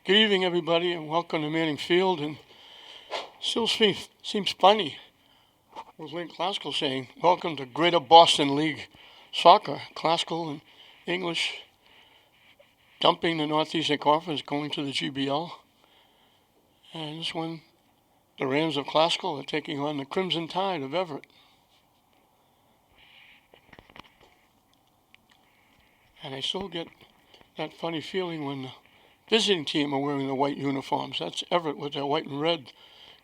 Good evening, everybody, and welcome to Manning Field. And still seems funny with Lynn Classical saying, "Welcome to Greater Boston League Soccer." Classical and English dumping the Northeastern Conference, going to the GBL. And this one, the Rams of Classical are taking on the Crimson Tide of Everett. And I still get that funny feeling when the visiting team are wearing the white uniforms. That's Everett with their white and red.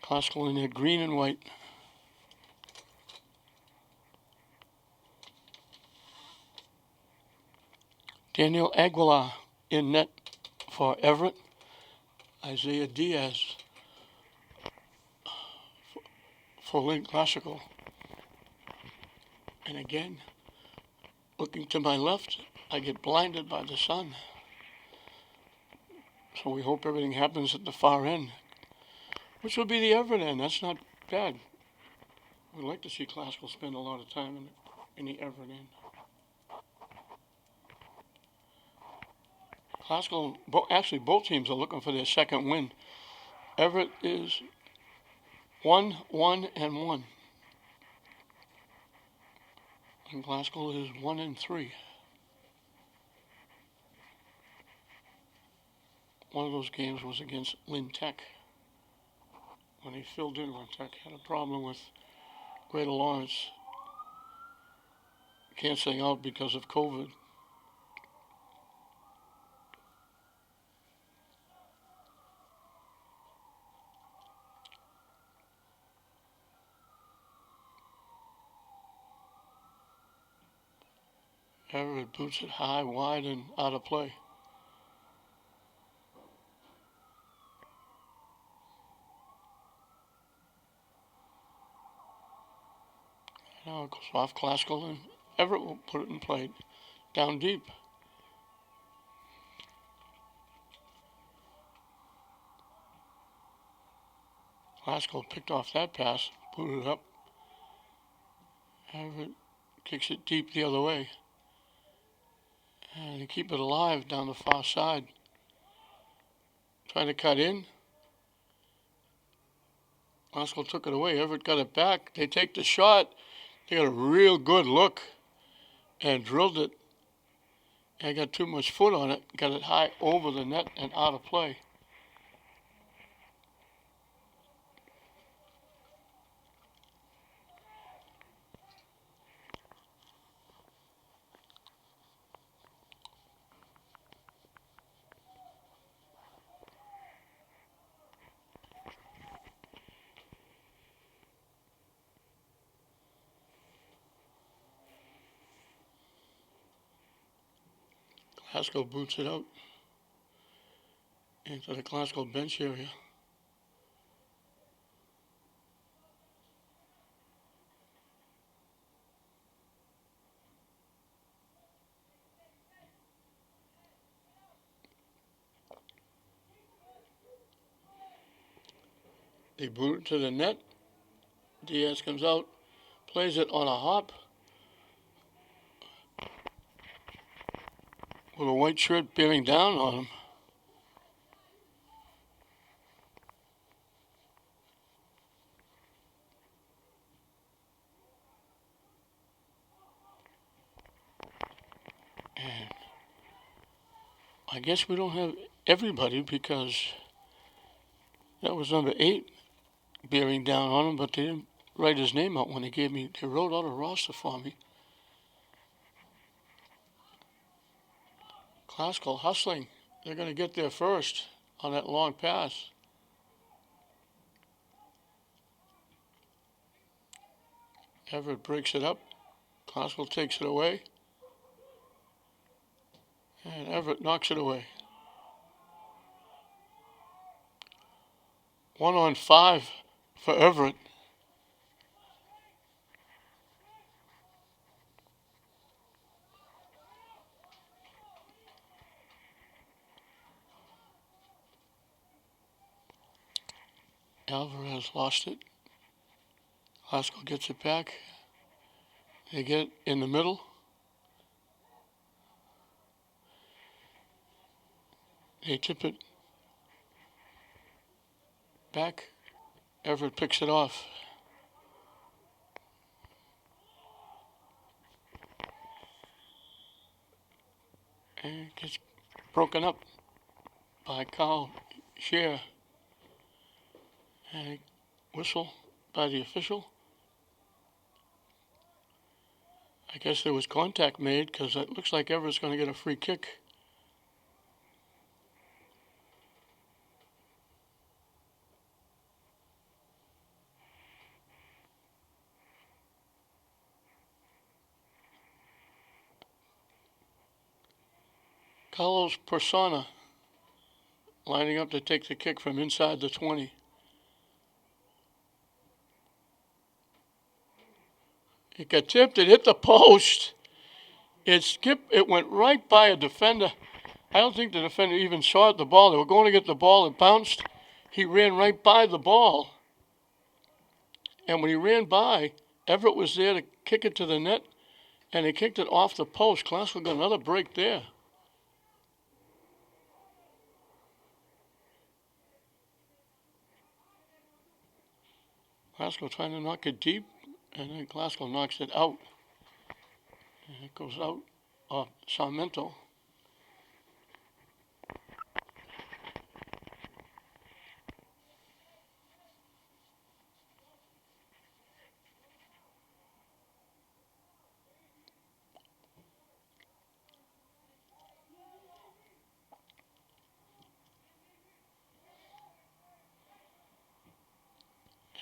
Classical in their green and white. Daniel Aguilar in net for Everett. Isaiah Diaz for Lynn Classical. And again, looking to my left, I get blinded by the sun. So we hope everything happens at the far end, which will be the Everett end. That's not bad. We'd like to see Classical spend a lot of time in the Everett end. Classical, actually both teams are looking for their second win. Everett is 1-1-1. And Classical is 1-3. One of those games was against Lynn Tech. When they filled in, Lynn Tech had a problem with Greater Lawrence canceling out because of COVID. Everett boots it high, wide, and out of play. Now it goes off Classical, and Everett will put it in play down deep. Classical picked off that pass, booted it up. Everett kicks it deep the other way. And they keep it alive down the far side. Trying to cut in. Classical took it away. Everett got it back. They take the shot. They got a real good look and drilled it. And got too much foot on it. Got it high over the net and out of play. Classical boots it out into the Classical bench area. They boot it to the net. Diaz comes out, plays it on a hop with a white shirt bearing down on him. And I guess we don't have everybody because that was number 8 bearing down on him, but they didn't write his name out when they wrote out a roster for me. Classical hustling. They're going to get there first on that long pass. Everett breaks it up. Classical takes it away. And Everett knocks it away. 1-on-5 for Everett. Alvarez lost it. Classical gets it back. They get it in the middle. They tip it back. Everett picks it off. And gets broken up by Kyle Shear. And a whistle by the official. I guess there was contact made because it looks like Everett's going to get a free kick. Carlos Persona lining up to take the kick from inside the 20. It got tipped, it hit the post. It went right by a defender. I don't think the defender even saw the ball. They were going to get the ball, it bounced. He ran right by the ball. And when he ran by, Everett was there to kick it to the net, and he kicked it off the post. Glasgow got another break there. Glasgow trying to knock it deep, and then Glasgow knocks it out. And it goes out of Sarmiento.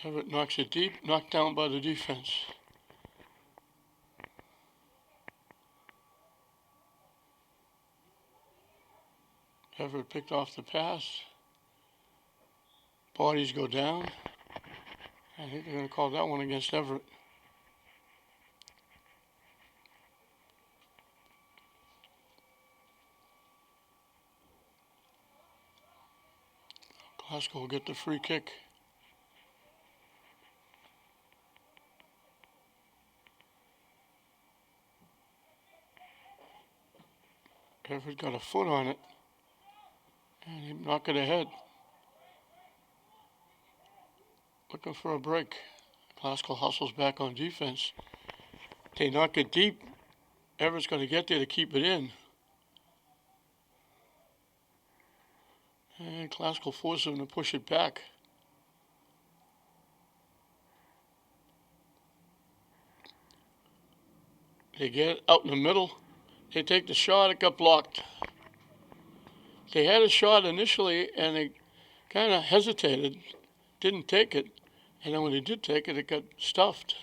Everett knocks it deep, knocked down by the defense. Everett picked off the pass. Bodies go down. I think they're going to call that one against Everett. Glasgow will get the free kick. Everett got a foot on it, and he knocked it ahead. Looking for a break. Glasgow hustles back on defense. They knock it deep. Everett's going to get there to keep it in. And Glasgow forces him to push it back. They get it out in the middle. They take the shot. It got blocked. They had a shot initially, and they kind of hesitated, didn't take it. And then when they did take it, it got stuffed.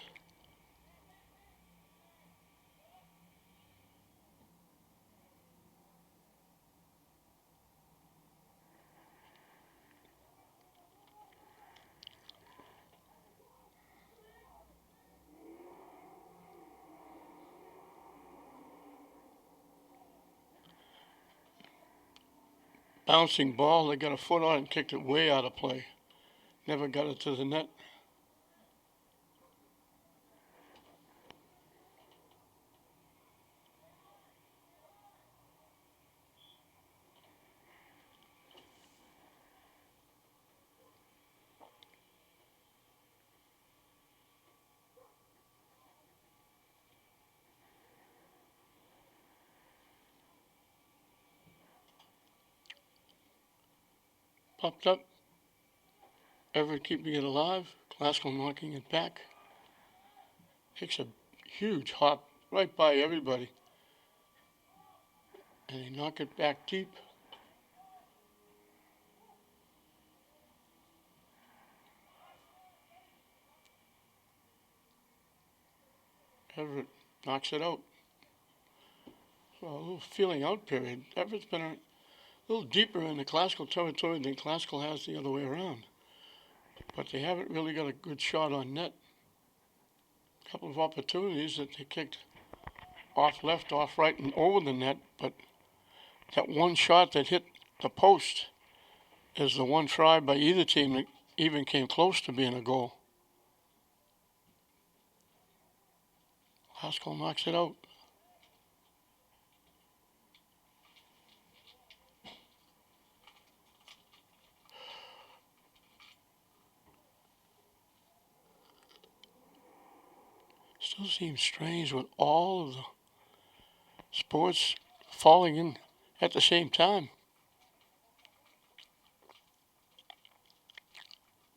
Bouncing ball, they got a foot on it and kicked it way out of play. Never got it to the net. Popped up. Everett keeping it alive. Glasgow knocking it back. Takes a huge hop right by everybody. And they knock it back deep. Everett knocks it out. So a little feeling out period. Everett's been a little deeper in the Glasgow territory than Glasgow has the other way around. But they haven't really got a good shot on net. A couple of opportunities that they kicked off left, off right, and over the net, but that one shot that hit the post is the one try by either team that even came close to being a goal. Glasgow knocks it out. Still seems strange with all of the sports falling in at the same time.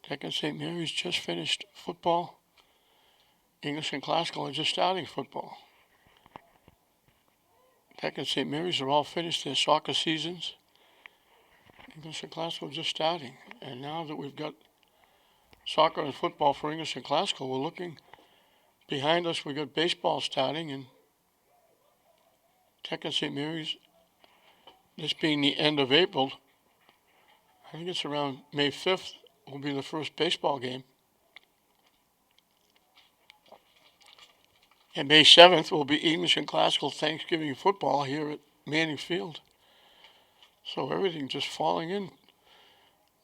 Tech and St. Mary's just finished football. English and Classical are just starting football. Tech and St. Mary's are all finished their soccer seasons. English and Classical just starting. And now that we've got soccer and football for English and Classical, we're looking behind us. We've got baseball starting, and Tech and St. Mary's, this being the end of April, I think it's around May 5th will be the first baseball game. And May 7th will be English and Classical Thanksgiving football here at Manning Field. So everything just falling in.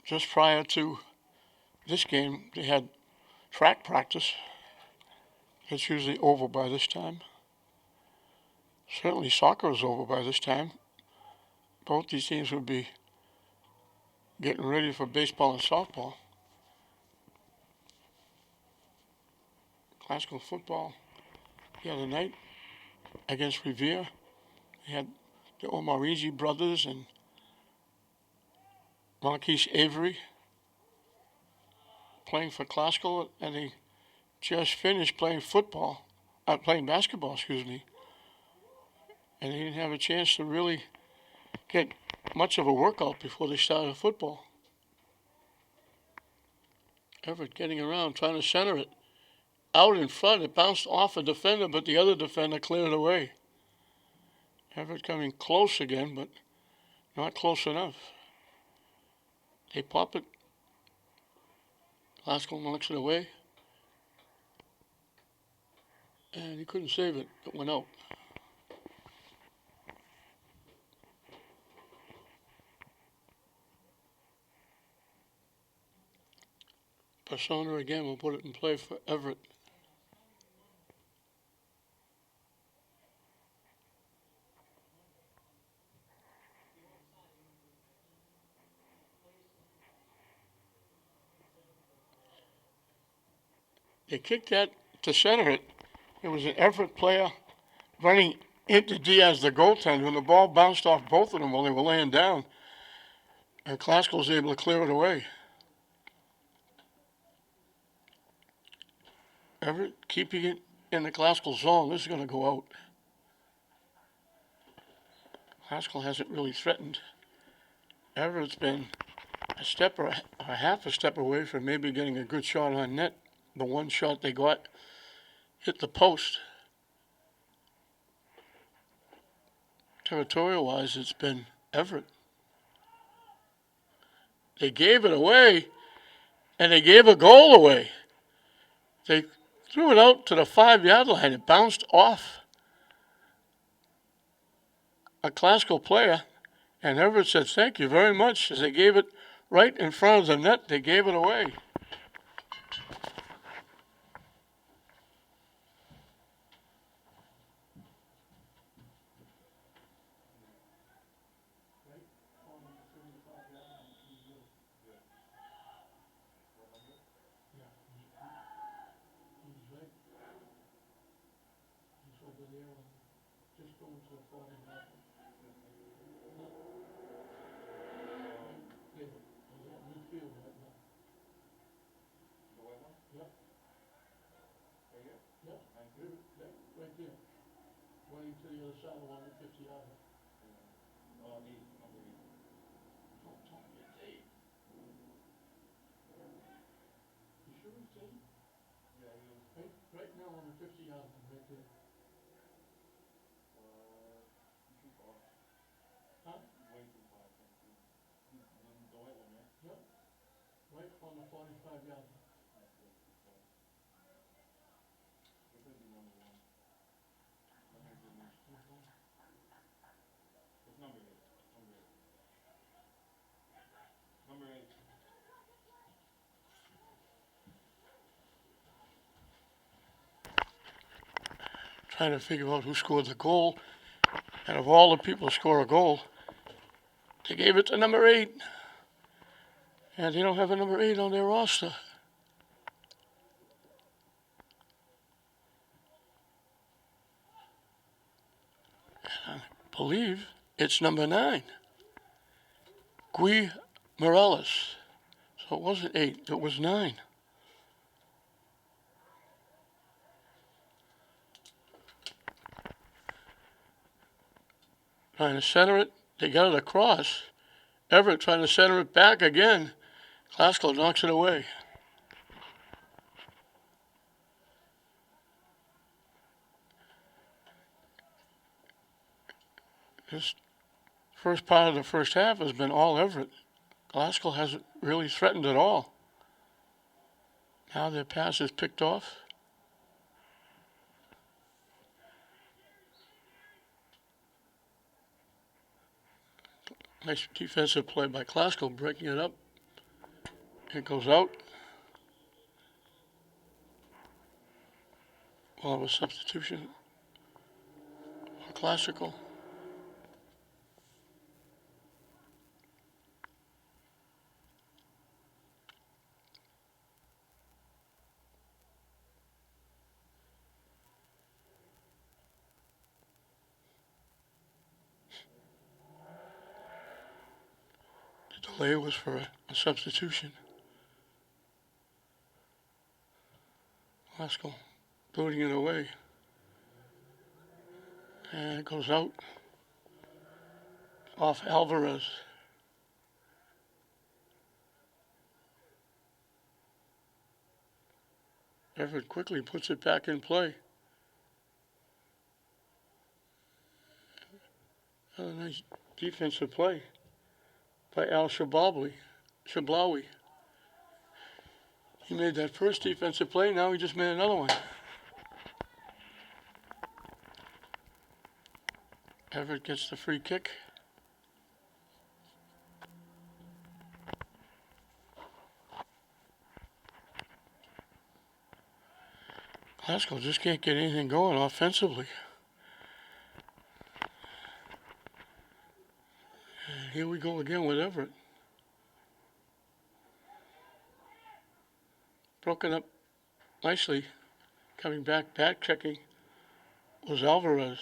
Just prior to this game, they had track practice. It's usually over by this time. Certainly soccer is over by this time. Both these teams would be getting ready for baseball and softball. Classical football the other night against Revere. They had the Omarigi brothers and Marquise Avery playing for Classical, and they just finished playing basketball, and they didn't have a chance to really get much of a workout before they started football. Everett getting around, trying to center it. Out in front, it bounced off a defender, but the other defender cleared it away. Everett coming close again, but not close enough. They pop it. Classical knocks it away. And he couldn't save it. It went out. Persona again will put it in play for Everett. They kicked that to center it. It was an Everett player running into Diaz, the goaltender, and the ball bounced off both of them while they were laying down. And Classical was able to clear it away. Everett keeping it in the Classical zone. This is going to go out. Classical hasn't really threatened. Everett's been a step or a half a step away from maybe getting a good shot on net. The one shot they got hit the post. Territorial-wise, it's been Everett. They gave it away, and they gave a goal away. They threw it out to the 5-yard line. It bounced off a Classical player, and Everett said, "Thank you very much," as they gave it right in front of the net. They gave it away. Running to the other side along the 50-yard line. Don't get Dave. You sure it's Dave? Yeah, he was. Right now on the 50-yard line, right there. Too far. Huh? Way too far, I think. The white one, right? Yep. Right on the 45-yard line. That's way too far. It could be number 1. It's number 8. Number 8. Trying to figure out who scored the goal. And of all the people who score a goal, they gave it to number 8. And they don't have a number 8 on their roster. believe it's number 9. Guy Morales. So it wasn't 8, it was 9. Trying to center it. They got it across. Everett trying to center it back again. Classical knocks it away. This first part of the first half has been all Everett. Classical hasn't really threatened at all. Now their pass is picked off. Nice defensive play by Classical, breaking it up. It goes out. We'll have a substitution for Classical. The delay was for a substitution. Classical booting it away. And it goes out off Alvarez. Everett quickly puts it back in play. A nice defensive play by Al Shablawi. He made that first defensive play, now he just made another one. Everett gets the free kick. Glasgow just can't get anything going offensively. And here we go again with Everett. Broken up nicely. Coming back checking was Alvarez.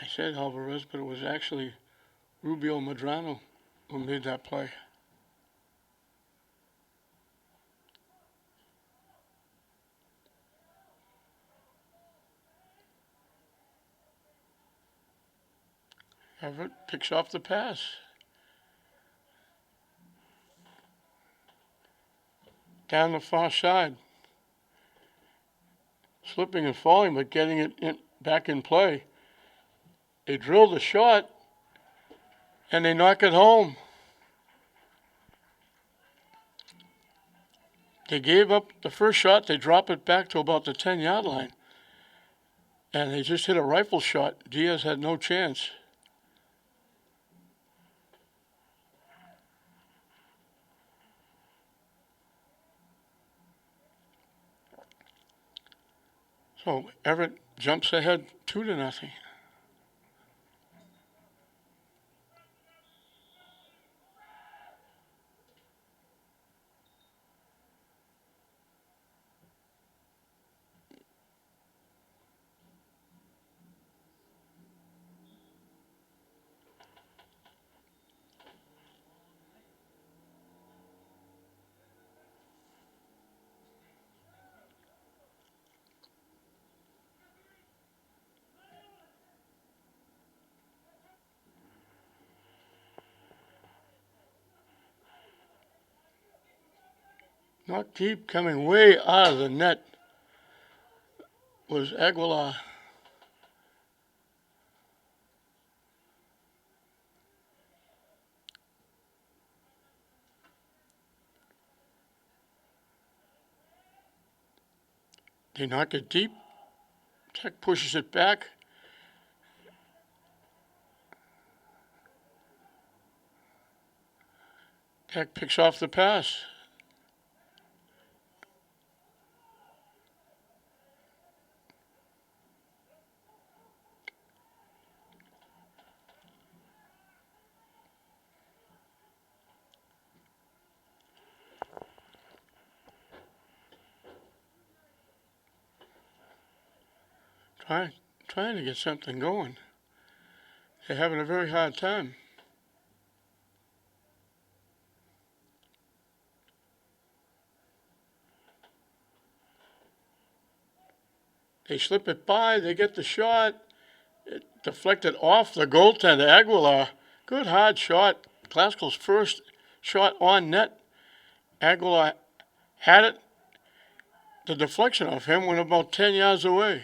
I said Alvarez, but it was actually Rubio Medrano who made that play. Everett picks off the pass. Down the far side. Slipping and falling, but getting it back in play. They drill the shot, and they knock it home. They gave up the first shot. They drop it back to about the 10-yard line. And they just hit a rifle shot. Diaz had no chance. So Everett jumps ahead 2-0. Not deep, coming way out of the net was Aguilar. They knock it deep. Tech pushes it back. Tech picks off the pass. trying to get something going. They're having a very hard time. They slip it by, they get the shot, it deflected off the goaltender, Aguilar. Good hard shot. Glasgow's first shot on net. Aguilar had it. The deflection of him went about 10 yards away.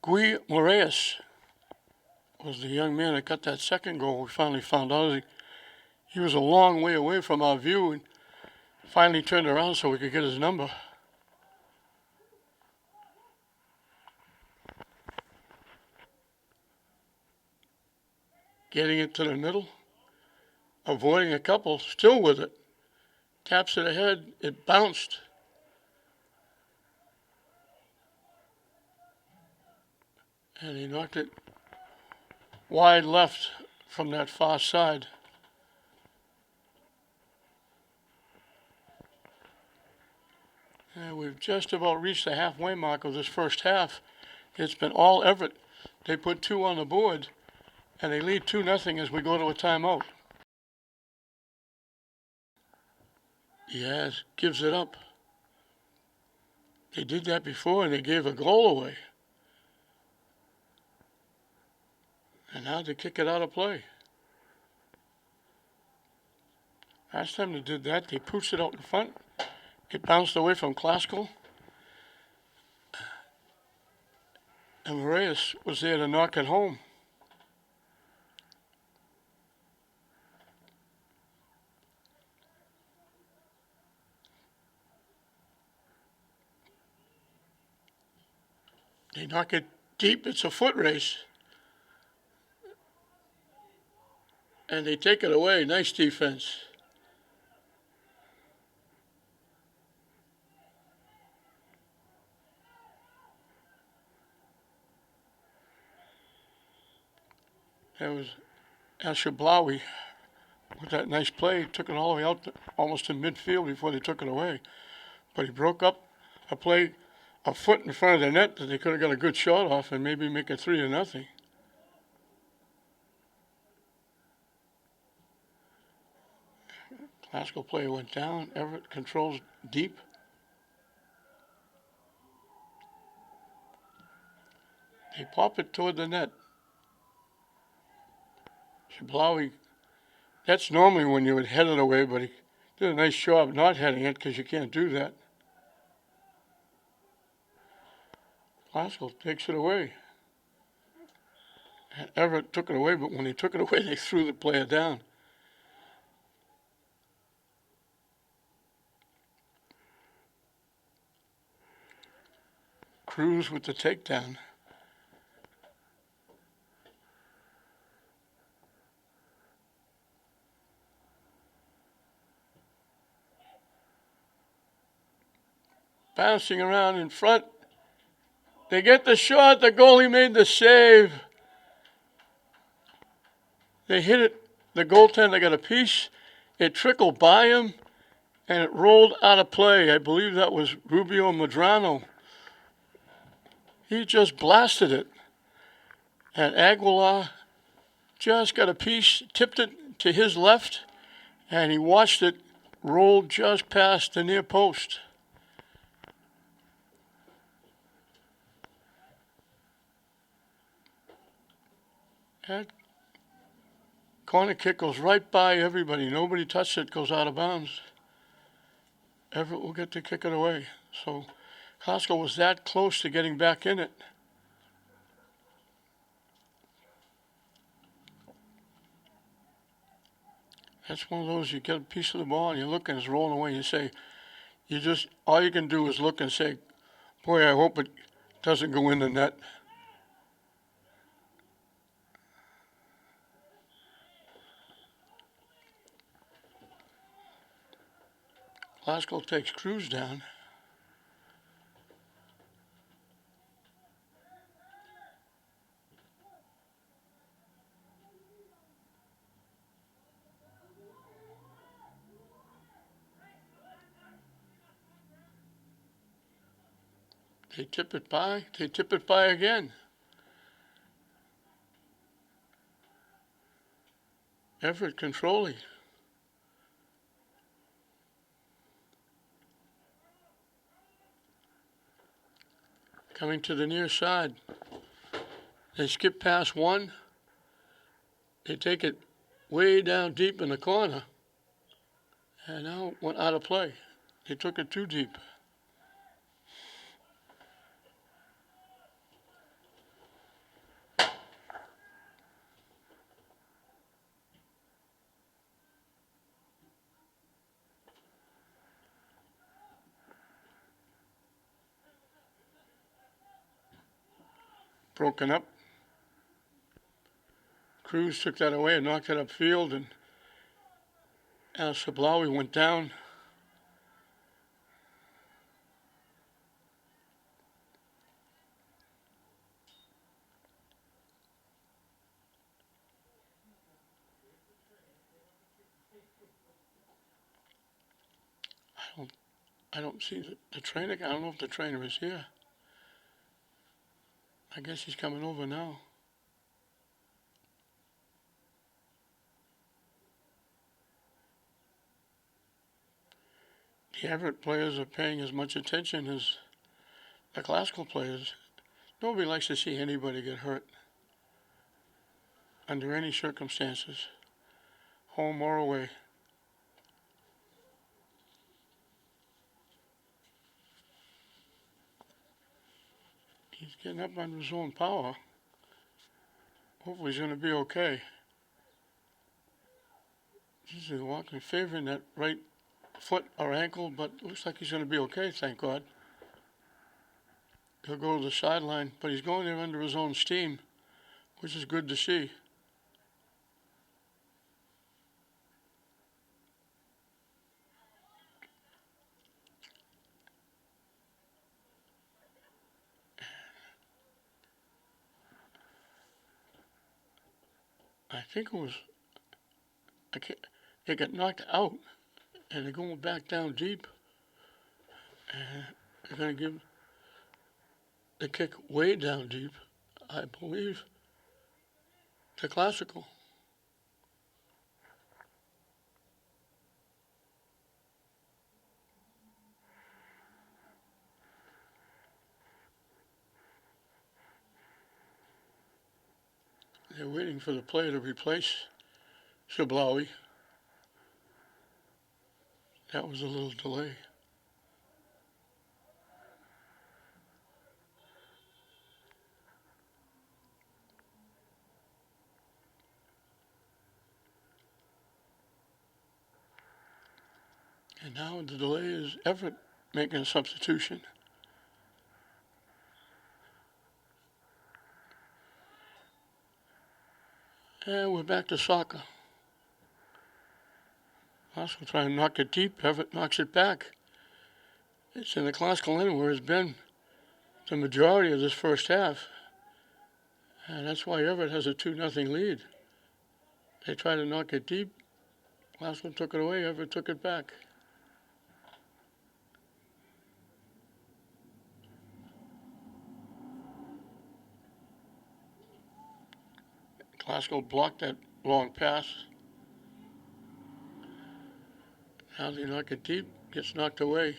Guy Moraes was the young man that got that second goal. We finally found out he was a long way away from our view and finally turned around so we could get his number. Getting it to the middle, avoiding a couple, still with it. Taps it ahead, it bounced. And he knocked it wide left from that far side. And we've just about reached the halfway mark of this first half. It's been all Everett. They put 2 on the board, and they lead 2-0 as we go to a timeout. Yes, gives it up. They did that before, and they gave a goal away. And now they kick it out of play. Last time they did that, they pooched it out in front. It bounced away from Glasgow. And Moraes was there to knock it home. They knock it deep. It's a foot race. And they take it away. Nice defense. That was Asher Blaui with that nice play. Took it all the way out to, almost to midfield before they took it away. But he broke up a play a foot in front of the net that they could have got a good shot off and maybe make it 3-0. Glasgow player went down. Everett controls deep. They pop it toward the net. Shablawi, that's normally when you would head it away, but he did a nice job not heading it because you can't do that. Glasgow takes it away. And Everett took it away, but when he took it away, they threw the player down. Cruz with the takedown. Bouncing around in front. They get the shot. The goalie made the save. They hit it. The goaltender got a piece. It trickled by him, and it rolled out of play. I believe that was Rubio Medrano. He just blasted it. And Aguilar just got a piece, tipped it to his left, and he watched it roll just past the near post. That corner kick goes right by everybody. Nobody touched it, goes out of bounds. Everett will get to kick it away. So Costco was that close to getting back in it. That's one of those, you get a piece of the ball and you look and it's rolling away. You say, all you can do is look and say, boy, I hope it doesn't go in the net. Glasgow takes Cruz down. They tip it by. They tip it by again. Everett controlling. Coming to the near side. They skip past one. They take it way down deep in the corner. And now it went out of play. They took it too deep. Broken up. Cruz took that away and knocked it upfield, and Sablawi went down. I don't see the trainer. I don't know if the trainer is here. I guess he's coming over now. The Everett players are paying as much attention as the Glasgow players. Nobody likes to see anybody get hurt under any circumstances, home or away. He's getting up under his own power. Hopefully he's going to be okay. He's walking, favoring that right foot or ankle, but looks like he's going to be okay, thank God. He'll go to the sideline, but he's going there under his own steam, which is good to see. I think it was, they got knocked out, and they're going back down deep. And they're going to give the kick way down deep, I believe, to Classical. They're waiting for the player to replace Sablawi. That was a little delay. And now the delay is Everett making a substitution. And we're back to soccer. Classical trying to knock it deep. Everett knocks it back. It's in the classical end where it's been the majority of this first half. And that's why Everett has a 2-0 lead. They try to knock it deep. Classical took it away. Everett took it back. Glasgow blocked that long pass. Now they knock it deep, gets knocked away.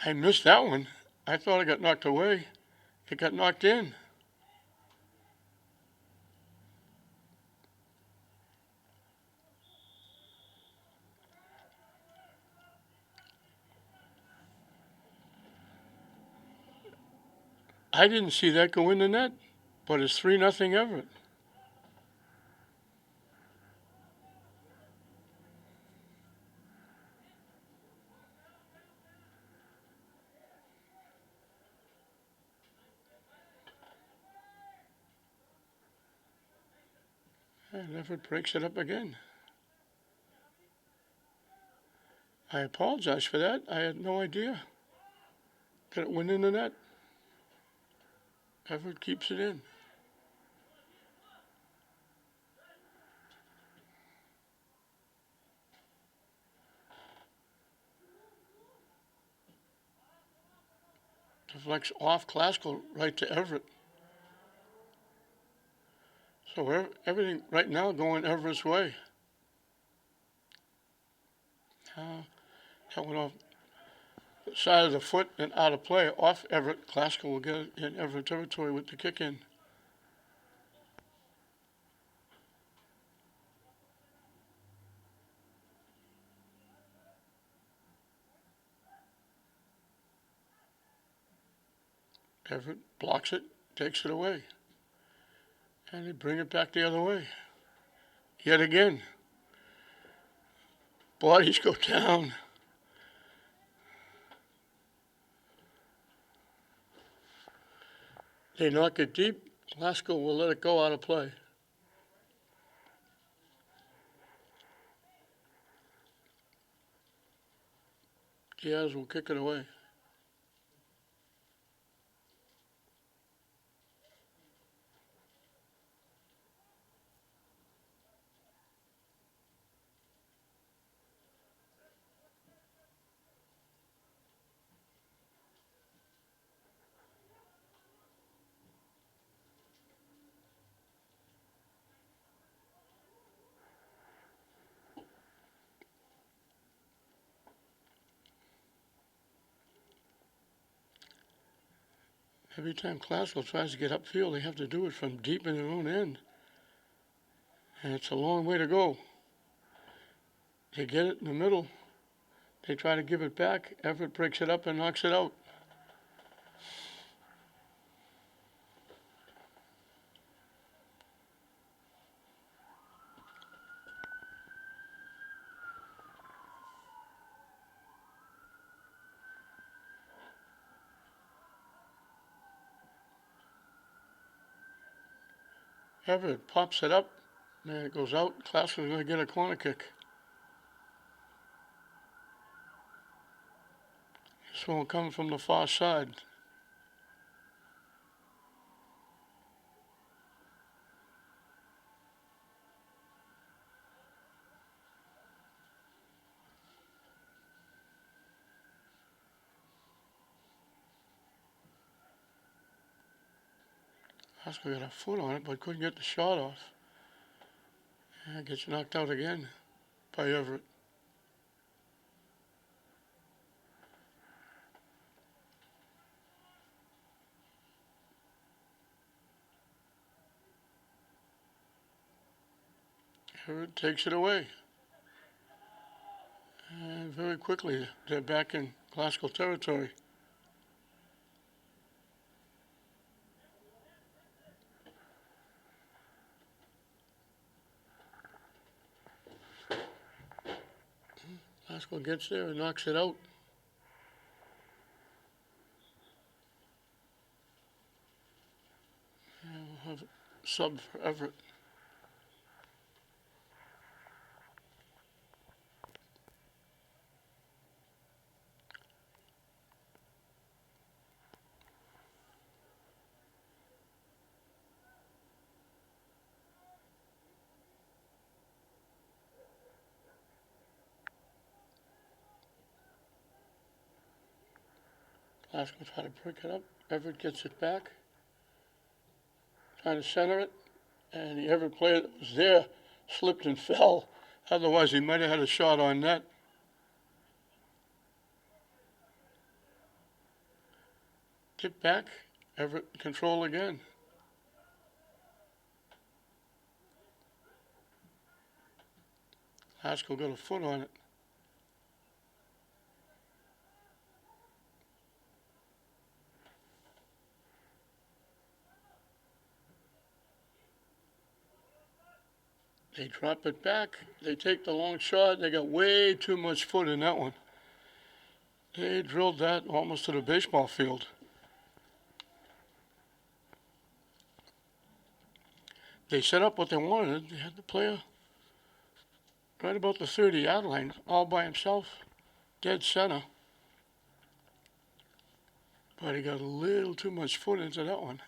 I missed that one. I thought it got knocked away. It got knocked in. I didn't see that go in the net, but it's 3-0 Everett. And Everett breaks it up again. I apologize for that. I had no idea that it went in the net. Everett keeps it in. Deflects off Classical right to Everett. So everything right now going Everett's way. That went off the side of the foot and out of play. Off Everett. Classical will get it in Everett territory with the kick in. Everett blocks it, takes it away. And they bring it back the other way. Yet again. Bodies go down. They knock it deep. Glasgow will let it go out of play. Diaz will kick it away. Every time Classical tries to get upfield, they have to do it from deep in their own end. And it's a long way to go. They get it in the middle. They try to give it back. Everett breaks it up and knocks it out. Everett pops it up. Man, it goes out. Classel's going to get a corner kick. This one will come from the far side. Classical got a foot on it, but couldn't get the shot off. And it gets knocked out again by Everett. Everett takes it away. And very quickly, they're back in Glasgow territory. Glasgow gets there and knocks it out. And we'll have a sub for Everett. Glasgow try to break it up. Everett gets it back. Trying to center it. And the Everett player that was there slipped and fell. Otherwise, he might have had a shot on net. Tip back. Everett control again. Haskell got a foot on it. They drop it back. They take the long shot. They got way too much foot in that one. They drilled that almost to the baseball field. They set up what they wanted. They had the player right about the 30-yard line, all by himself, dead center. But he got a little too much foot into that one.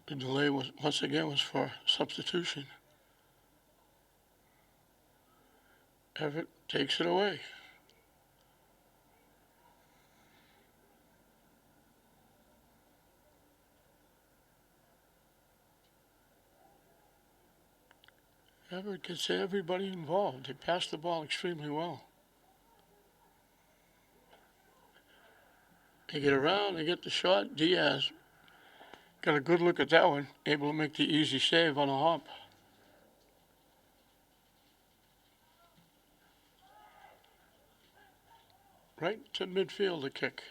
The delay was once again was for substitution. Everett takes it away. Everett gets everybody involved. They pass the ball extremely well. They get around, they get the shot. Diaz got a good look at that one, able to make the easy save on a hop. Right to midfield, the kick.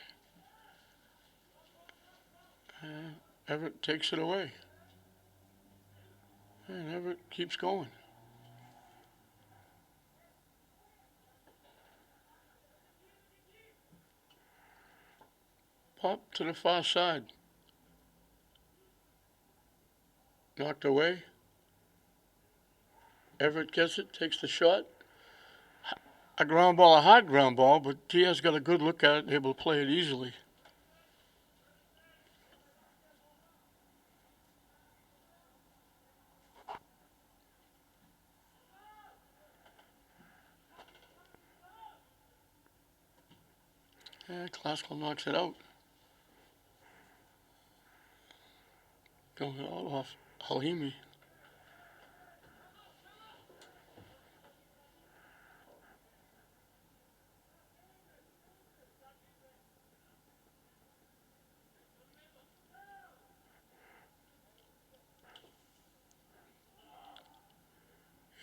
And Everett takes it away. And Everett keeps going. Pop to the far side. Knocked away. Everett gets it, takes the shot. A ground ball, a hard ground ball, but Diaz got a good look at it, able to play it easily. And Klaskell knocks it out. Going all off Halimi.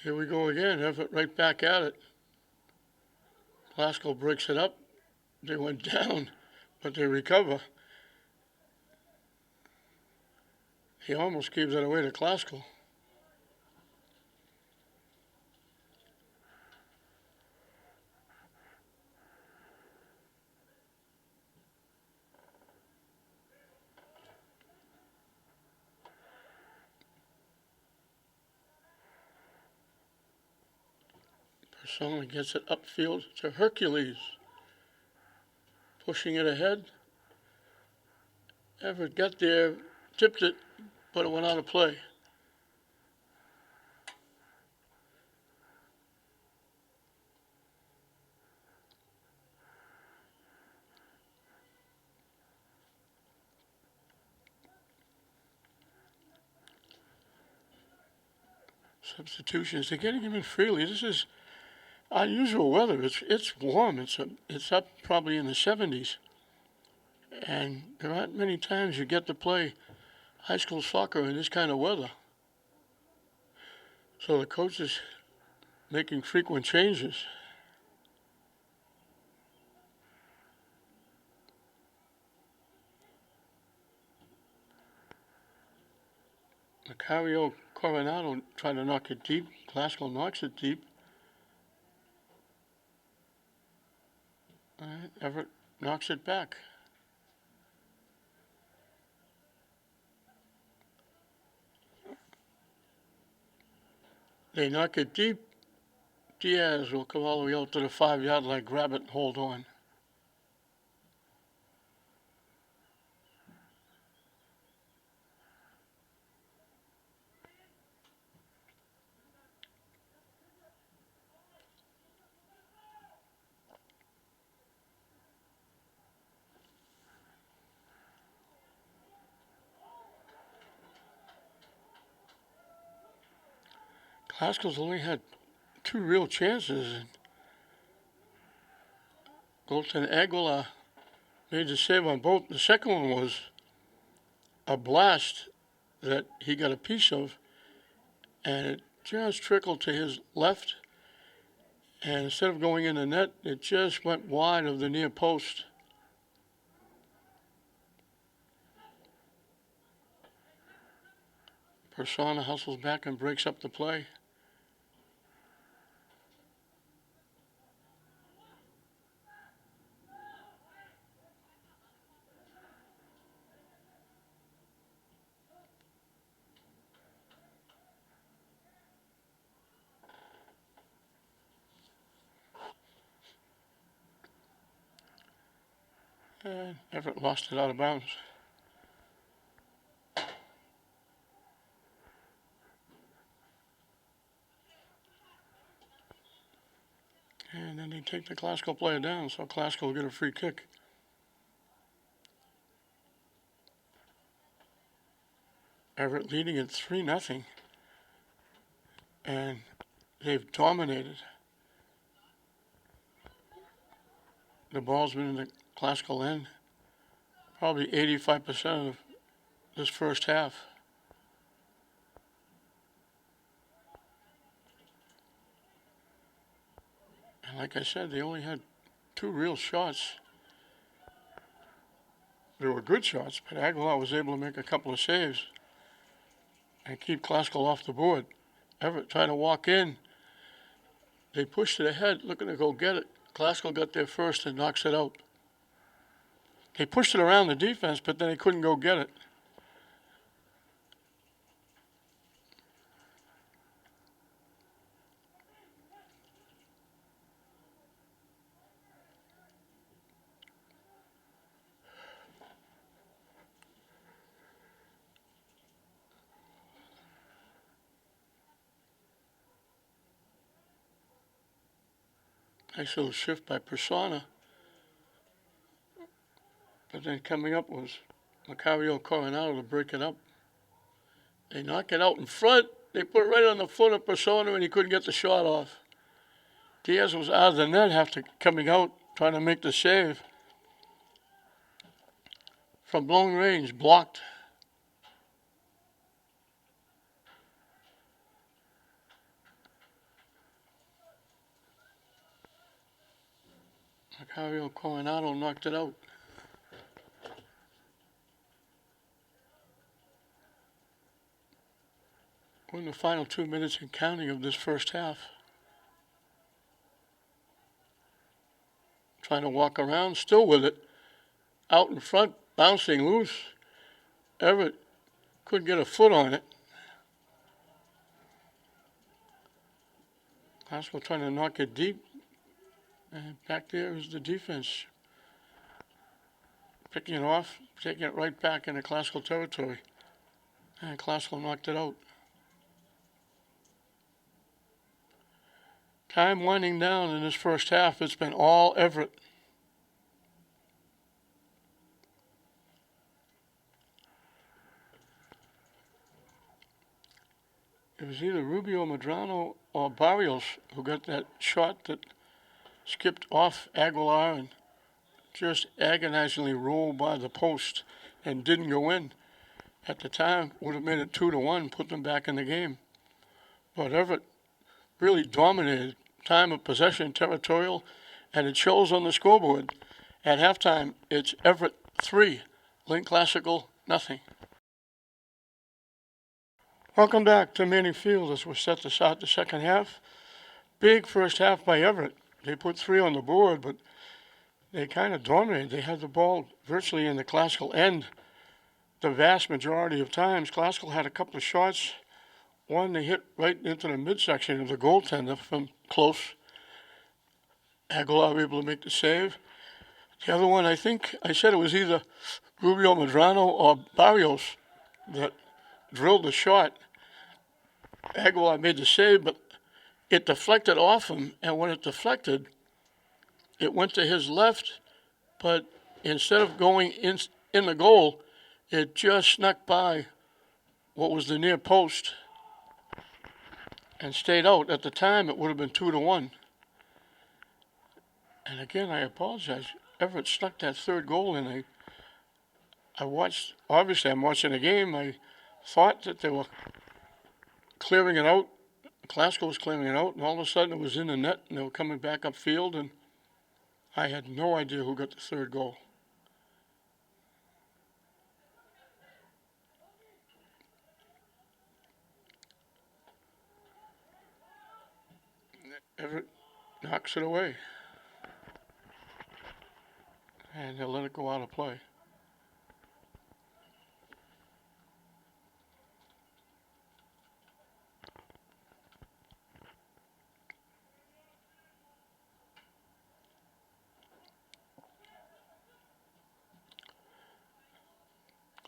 Here we go again. Everett right back at it. Klaskell breaks it up. They went down, but they recover. He almost gives it away to Klaskell. Persona gets it upfield to Hercules. Pushing it ahead. Everett got there, tipped it, but it went out of play. Substitutions. They're getting him in freely. This is unusual weather. It's warm. It's up probably in the 70s. And there aren't many times you get to play high school soccer in this kind of weather. So the coach is making frequent changes. Macario Coronado trying to knock it deep. Klaskell knocks it deep. Everett knocks it back. They knock it deep. Diaz will come all the way out to the 5-yard line, grab it, and hold on. Glasgow's only had 2 real chances. And goaltender Aguilar made the save on both. The second one was a blast that he got a piece of, and it just trickled to his left. And instead of going in the net, it just went wide of the near post. Persona hustles back and breaks up the play. And Everett lost it out of bounds. And then they take the Glasgow player down, so Glasgow will get a free kick. Everett leading at 3-0. And they've dominated. The ball's been in the Glasgow end probably 85% of this first half. And like I said, they only had 2 real shots. They were good shots, but Aguilar was able to make a couple of saves and keep Glasgow off the board. Everett tried to walk in. They pushed it ahead, looking to go get it. Glasgow got there first and knocks it out. They pushed it around the defense, but then they couldn't go get it. Nice little shift by Persona. But then coming up was Macario Coronado to break it up. They knock it out in front. They put it right on the foot of Persona, and he couldn't get the shot off. Diaz was out of the net after coming out, trying to make the save. From long range, blocked. Macario Coronado knocked it out. We're in the final 2 minutes and counting of this first half. Trying to walk around, still with it. Out in front, bouncing loose. Everett couldn't get a foot on it. Glasgow trying to knock it deep. And back there is the defense. Picking it off, taking it right back into Glasgow territory. And Glasgow knocked it out. Time winding down in this first half. It's been all Everett. It was either Rubio Medrano or Barrios who got that shot that skipped off Aguilar and just agonizingly rolled by the post and didn't go in. At the time, would have made it 2-1, put them back in the game. But Everett really dominated time of possession, territorial, and it shows on the scoreboard. At halftime, it's Everett 3, Lynn Classical nothing. Welcome back to Manning Field as we're set to start the second half. Big first half by Everett. They put 3 on the board, but they kind of dominated. They had the ball virtually in the Classical end the vast majority of times. Classical had a couple of shots. One, they hit right into the midsection of the goaltender from close. Aguilar able to make the save. The other one, I think I said it was either Rubio Medrano or Barrios that drilled the shot. Aguilar made the save, but it deflected off him, and when it deflected, it went to his left, but instead of going in the goal, it just snuck by what was the near post. and stayed out. At the time, it would have been 2-1. And again, I apologize. Everett stuck that third goal in. I watched, obviously, I'm watching the game. I thought that they were clearing it out. Glasgow was clearing it out, and all of a sudden it was in the net, and they were coming back upfield, and I had no idea who got the third goal. Everett knocks it away, and they'll let it go out of play.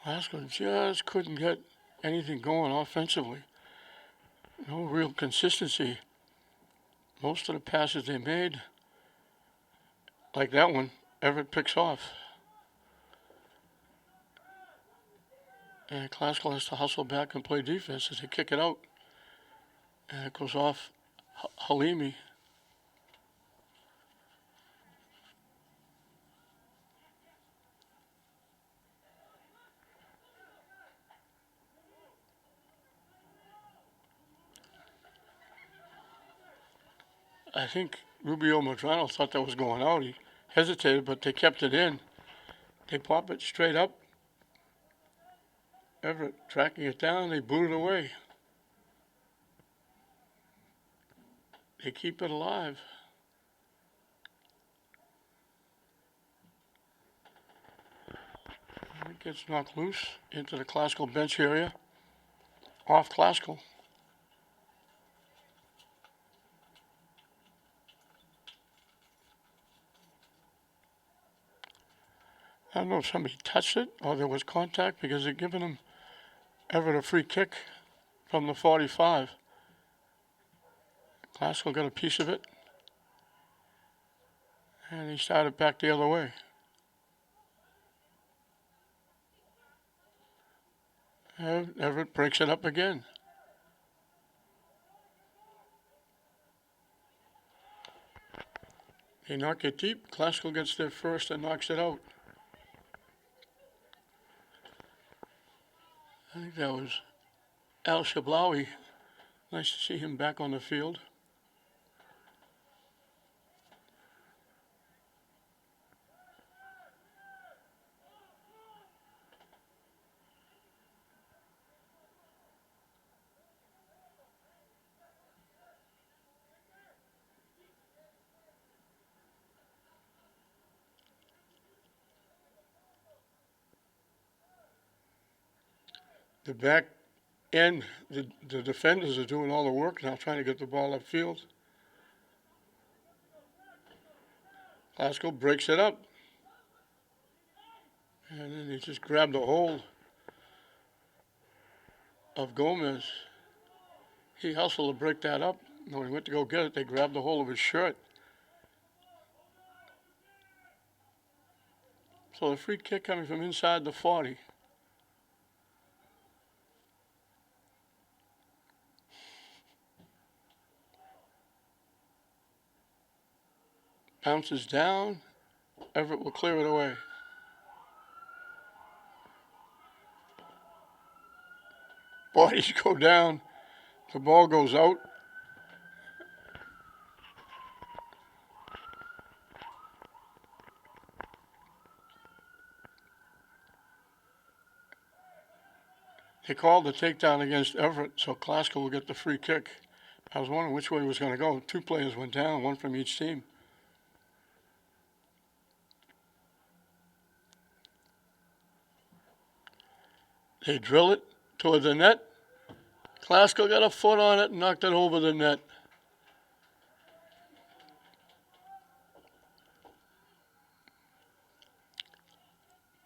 Glasgow just couldn't get anything going offensively. No real consistency. Most of the passes they made, like that one, Everett picks off. And Glasgow has to hustle back and play defense as they kick it out. And it goes off Halimi. I think Rubio Madrano thought that was going out. He hesitated, but they kept it in. They pop it straight up. Everett tracking it down. They boot it away. They keep it alive. It gets knocked loose into the Glasgow bench area. Off Glasgow. I don't know if somebody touched it or there was contact because they're giving him Everett a free kick from the 45. Glasgow got a piece of it. And he started back the other way. And Everett breaks it up again. They knock it deep. Glasgow gets there first and knocks it out. I think that was Al Shablawi. Nice to see him back on the field. The back end, the defenders are doing all the work now, trying to get the ball upfield. Glasgow breaks it up. And then he just grabbed a hold of Gomez. He hustled to break that up. When he went to go get it, they grabbed a hold of his shirt. So the free kick coming from inside the 40. Bounces down. Everett will clear it away. Bodies go down. The ball goes out. They called the takedown against Everett, so Glasgow will get the free kick. I was wondering which way it was going to go. Two players went down, one from each team. They drill it toward the net. Glasgow got a foot on it and knocked it over the net.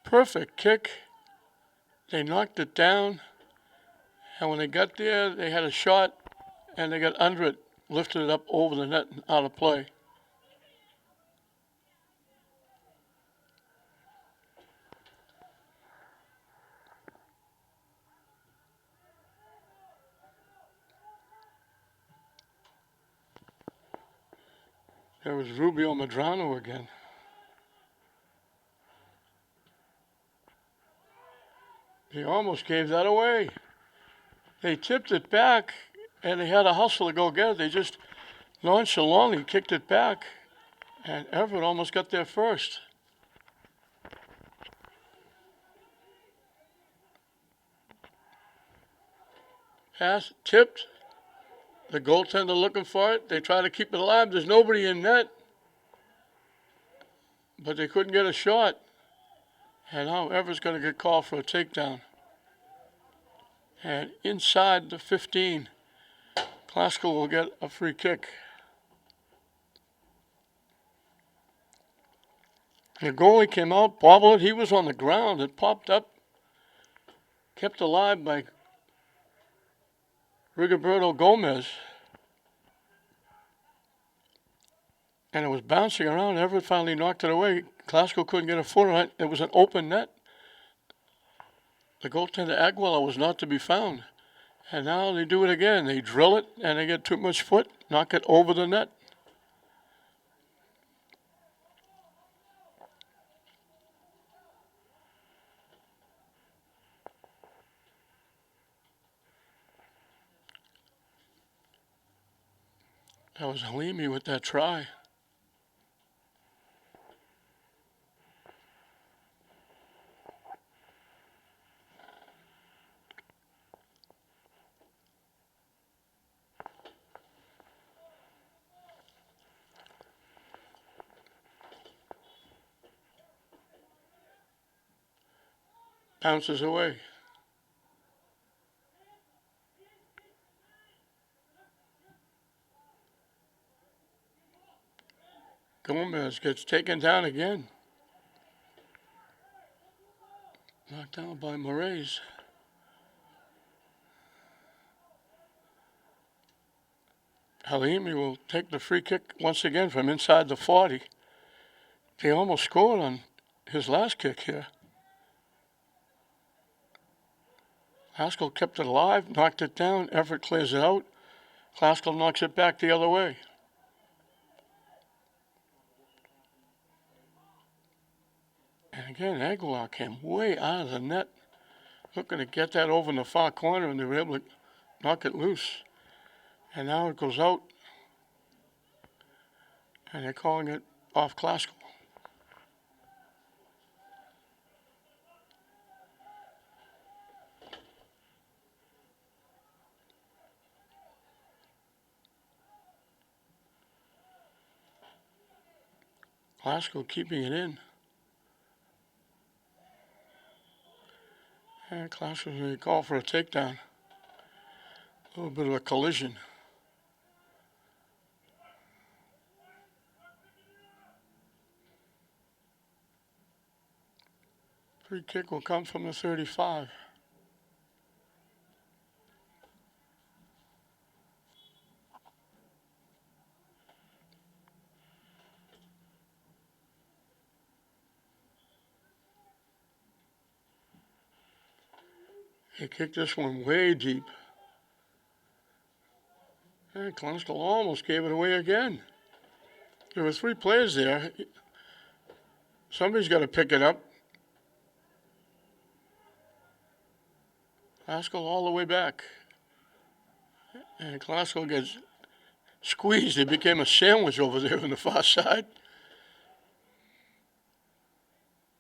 Perfect kick. They knocked it down. And when they got there, they had a shot and they got under it, lifted it up over the net and out of play. There was Rubio Medrano again. He almost gave that away. They tipped it back, and they had a hustle to go get it. They just nonchalantly kicked it back, and Everett almost got there first. Pass, tipped. The goaltender looking for it. They try to keep it alive. There's nobody in net. But they couldn't get a shot. And now Everett's going to get called for a takedown. And inside the 15, Glasgow will get a free kick. The goalie came out, bobbled it. He was on the ground. It popped up, kept alive by Rigoberto Gomez. And it was bouncing around. Everett finally knocked it away. Glasgow couldn't get a foot on it. It was an open net. The goaltender Aguilar was not to be found. And now they do it again. They drill it, and they get too much foot, knock it over the net. That was Halimi with that try. Bounces away. Gomez gets taken down again. Knocked down by Moraes. Halimi will take the free kick once again from inside the 40. They almost scored on his last kick here. Haskell kept it alive, knocked it down. Everett clears it out. Haskell knocks it back the other way. And again, Aguilar came way out of the net, looking to get that over in the far corner, and they were able to knock it loose. And now it goes out, and they're calling it off Glasgow. Glasgow keeping it in. And Glasgow's going to call for a takedown. A little bit of a collision. Free kick will come from the 35. He kicked this one way deep. And Glasgow almost gave it away again. There were 3 players there. Somebody's got to pick it up. Glasgow all the way back. And Glasgow gets squeezed. It became a sandwich over there on the far side.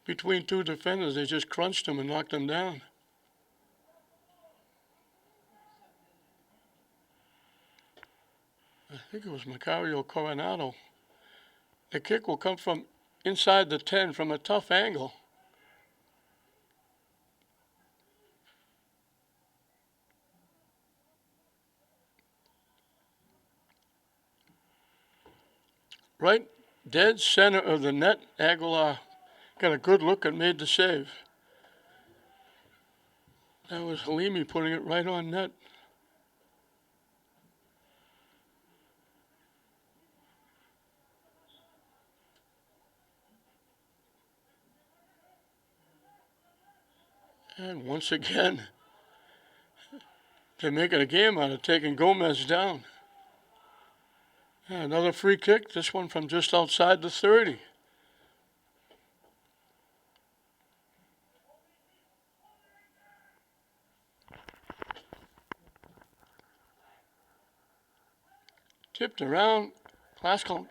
Between 2 defenders, they just crunched him and knocked him down. I think it was Macario Coronado. The kick will come from inside the 10 from a tough angle. Right dead center of the net, Aguilar got a good look and made the save. That was Halimi putting it right on net. And once again, they're making a game out of taking Gomez down. Another free kick, this one from just outside the 30. Tipped around. Classical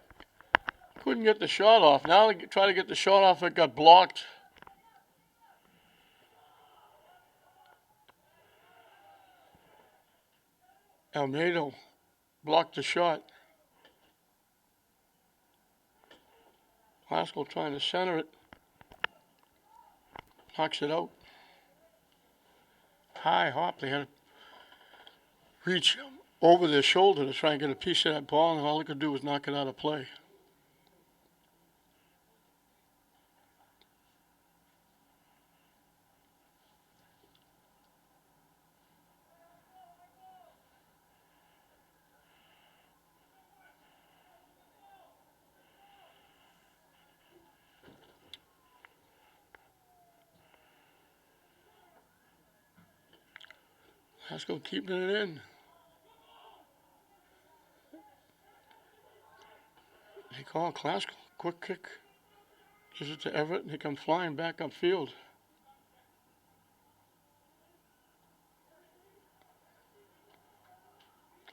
couldn't get the shot off. Now they try to get the shot off, it got blocked. Almeida blocked the shot. Classical trying to center it. Knocks it out. High hop. They had to reach over their shoulder to try and get a piece of that ball, and all they could do was knock it out of play. Haskell keeping it in. They call Classical. Quick kick. Gives it to Everett, and they come flying back upfield.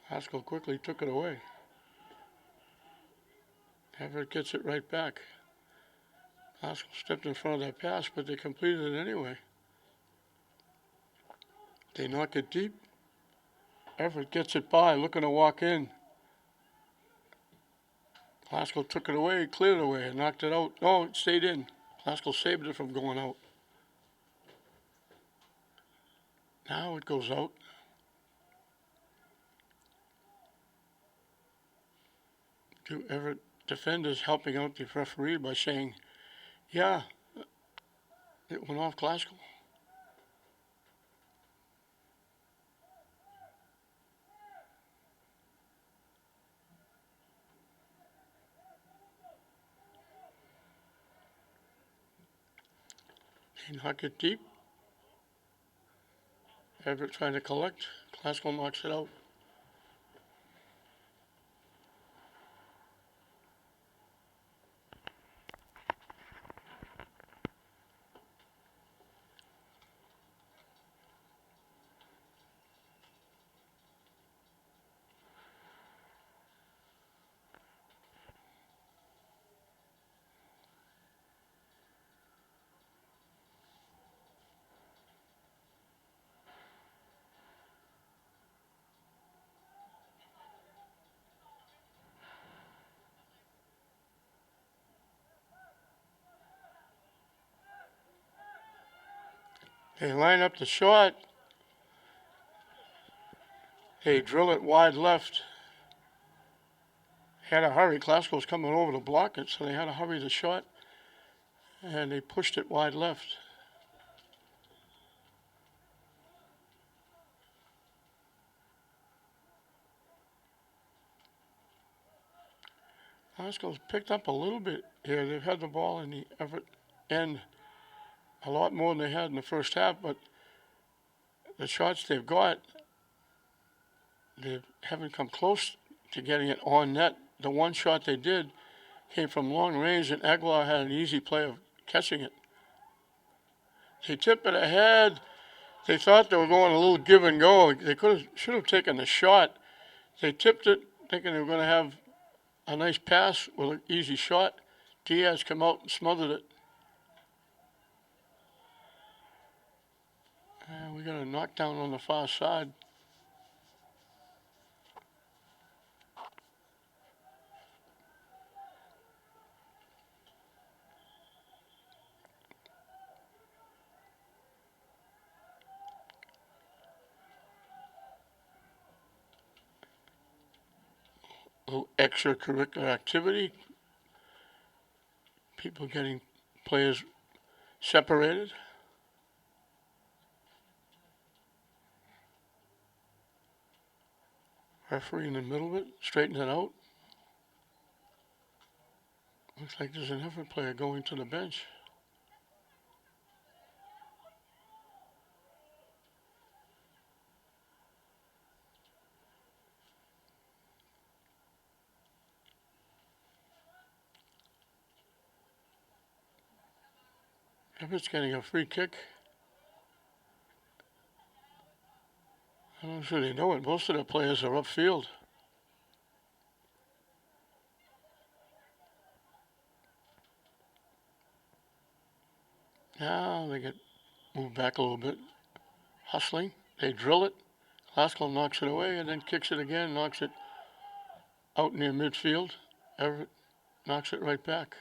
Haskell quickly took it away. Everett gets it right back. Haskell stepped in front of that pass, but they completed it anyway. They knock it deep. Everett gets it by, looking to walk in. Haskell took it away, cleared it away, and knocked it out. No, it stayed in. Haskell saved it from going out. Now it goes out. Two Everett defenders helping out the referee by saying, yeah, it went off Classical. They knock it deep. Everett trying to collect. Classical knocks it out. They line up the shot. They drill it wide left. Had to hurry. Classical's coming over to block it, so they had to hurry the shot. And they pushed it wide left. Classical's picked up a little bit here. They've had the ball in the Everett end a lot more than they had in the first half, but the shots they've got, they haven't come close to getting it on net. The one shot they did came from long range, and Aguilar had an easy play of catching it. They tip it ahead. They thought they were going a little give and go. They should have taken the shot. They tipped it, thinking they were going to have a nice pass with an easy shot. Diaz come out and smothered it. And we got a knockdown on the far side. A little extracurricular activity. People getting players separated. Referee in the middle of it, straighten it out. Looks like there's an Everett player going to the bench. Everett's getting a free kick. I'm not sure they know it. Most of the players are upfield. Now they get moved back a little bit. Hustling. They drill it. Glasgow knocks it away and then kicks it again, knocks it out near midfield. Everett knocks it right back.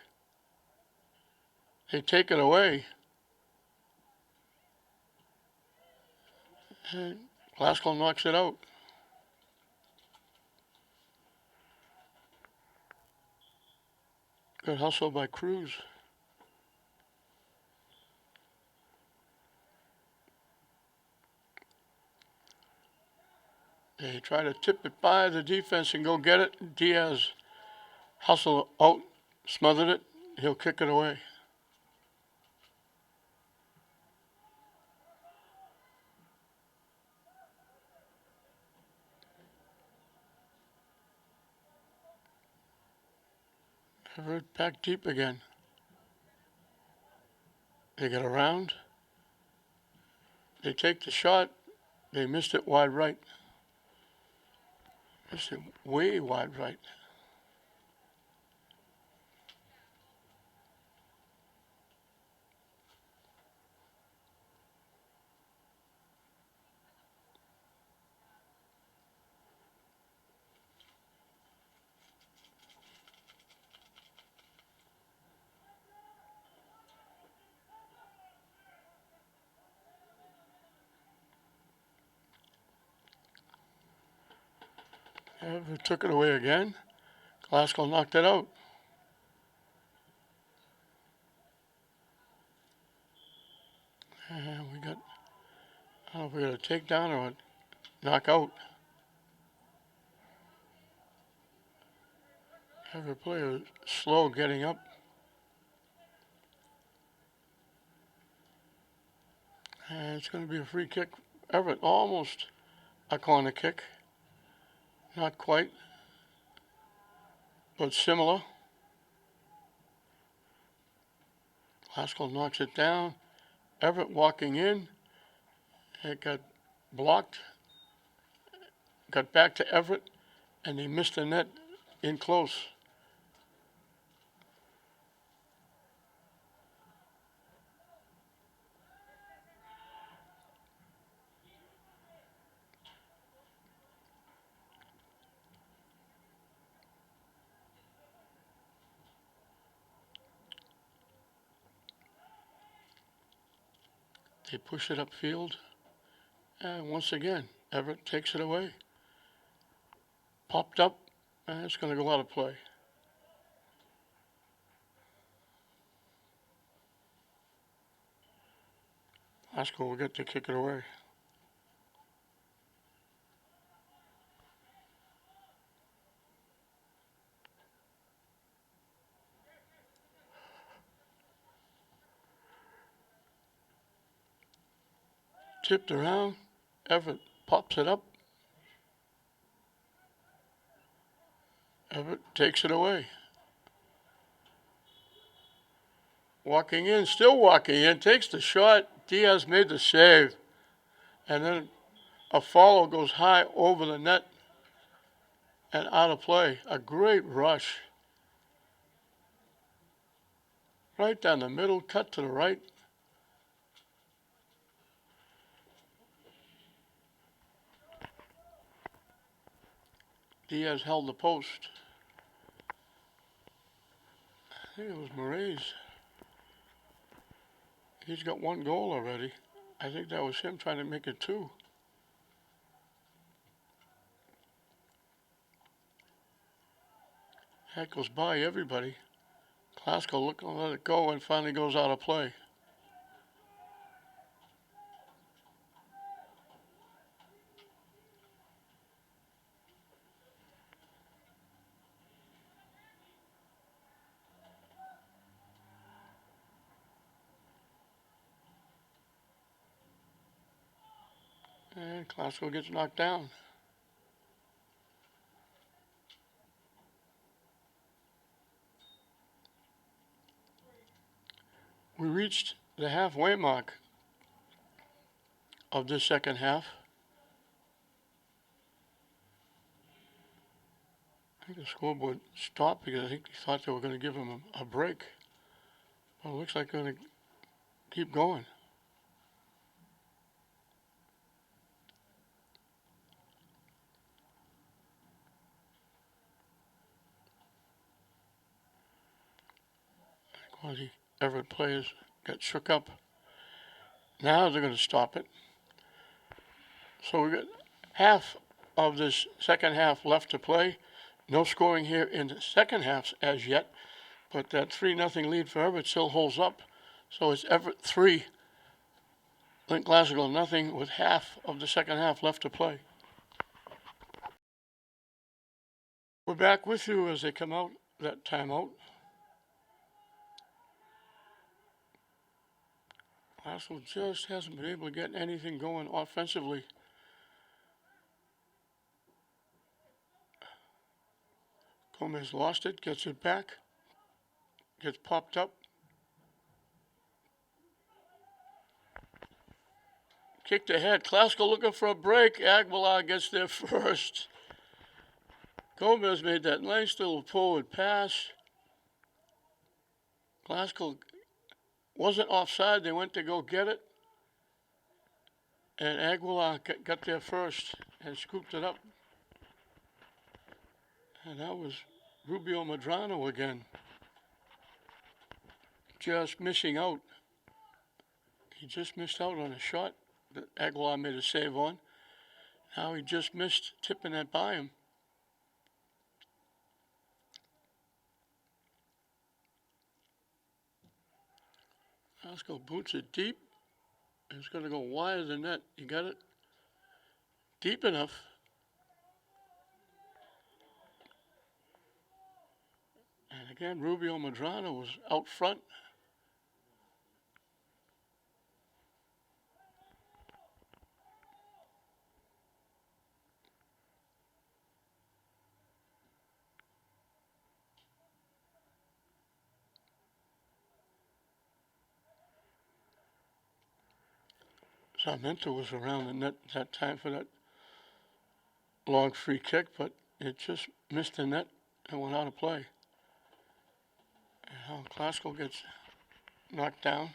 They take it away. And Glasgow knocks it out. Good hustle by Cruz. They try to tip it by the defense and go get it. Diaz hustled out, smothered it. He'll kick it away. Everett back deep again. They get around. They take the shot. They missed it wide right. Missed it way wide right. Everett took it away again. Glasgow knocked it out. And we got, I don't know if we got a takedown or a knockout. Everett player slow getting up. And it's going to be a free kick. Everett almost a corner kick. Not quite, but similar. Glasgow knocks it down. Everett walking in. It got blocked. Got back to Everett, and he missed the net in close. They push it upfield, and once again, Everett takes it away. Popped up, and it's going to go out of play. Glasgow will get to kick it away. Tipped around, Everett pops it up. Everett takes it away. Walking in, still walking in, takes the shot. Diaz made the save. And then a follow goes high over the net and out of play. A great rush. Right down the middle, cut to the right. Diaz held the post. I think it was Murray's. He's got one goal already. I think that was him trying to make it two. That goes by everybody. Glasgow looking to let it go and finally goes out of play. And Glasgow gets knocked down. We reached the halfway mark of this second half. I think the scoreboard stopped because I think they thought they were going to give him a break. Well, it looks like they're going to keep going. One of the Everett players got shook up. Now they're going to stop it. So we got half of this second half left to play. No scoring here in the second half as yet, but that 3-0 lead for Everett still holds up. So it's Everett 3, Lynn Classical 0 with half of the second half left to play. We're back with you as they come out that timeout. Classical just hasn't been able to get anything going offensively. Gomez lost it, gets it back, gets popped up. Kicked ahead. Classical looking for a break. Aguilar gets there first. Gomez made that nice little forward pass. Classical wasn't offside. They went to go get it. And Aguilar got there first and scooped it up. And that was Rubio Medrano again. Just missing out. He just missed out on a shot that Aguilar made a save on. Now he just missed tipping that by him. Classical boots it deep. It's going to go wide than that. You got it? Deep enough. And again, Rubio Medrano was out front. Sarmiento was around the net that time for that long free kick, but it just missed the net and went out of play. And how Classical gets knocked down.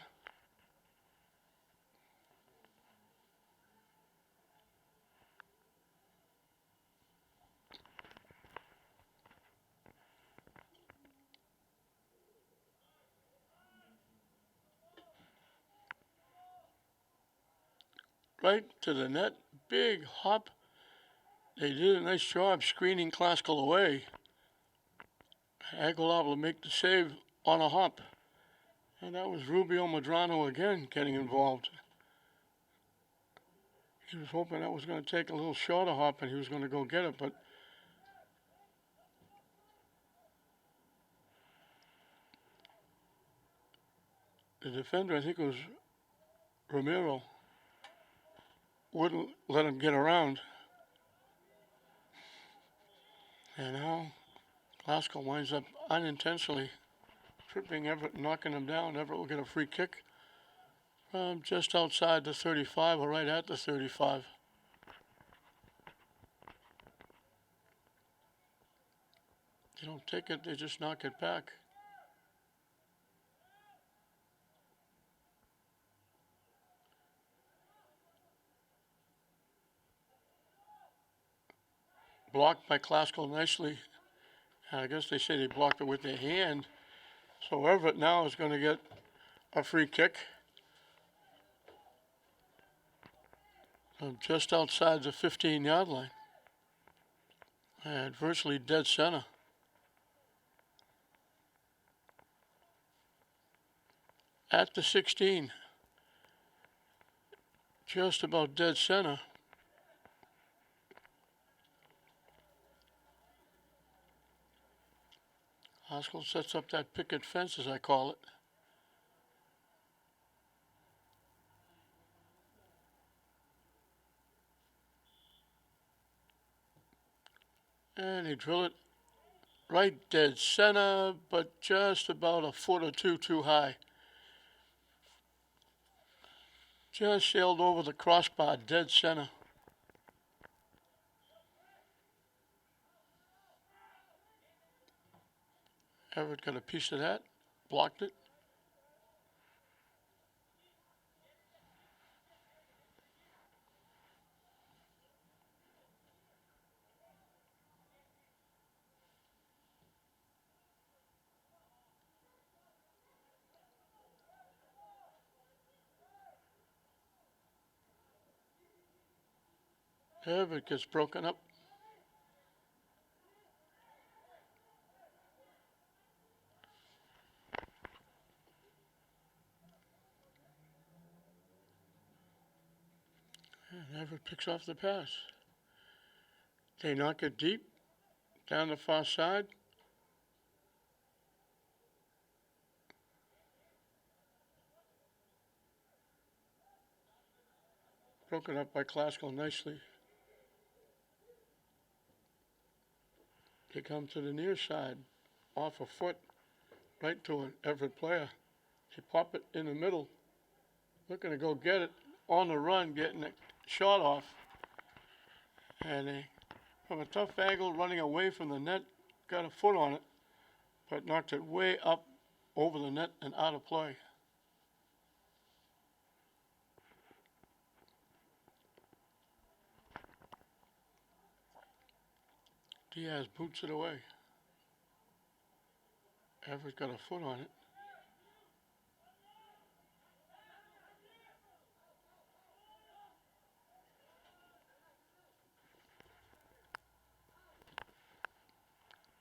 Right to the net, big hop. They did a nice job screening Classical away. Aguilar will make the save on a hop. And that was Rubio Medrano again getting involved. He was hoping that was going to take a little shorter hop and he was going to go get it, but the defender, I think it was Romero, wouldn't let him get around. And now Classical winds up unintentionally tripping Everett and knocking him down. Everett will get a free kick from just outside the 35 or right at the 35. They don't take it, they just knock it back. Blocked by Classical nicely. I guess they say they blocked it with their hand. So Everett now is going to get a free kick. Just outside the 15-yard line. And virtually dead center. At the 16. Just about dead center. Classical sets up that picket fence, as I call it. And they drill it right dead center, but just about a foot or two too high. Just sailed over the crossbar, dead center. Everett got a piece of that, blocked it. Everett gets broken up. And Everett picks off the pass. They knock it deep, down the far side. Broken up by Classical nicely. They come to the near side, off a foot, right to an Everett player. They pop it in the middle, looking to go get it, on the run, getting a shot off. And they, from a tough angle, running away from the net, got a foot on it, but knocked it way up over the net and out of play. Diaz boots it away. Everett got a foot on it.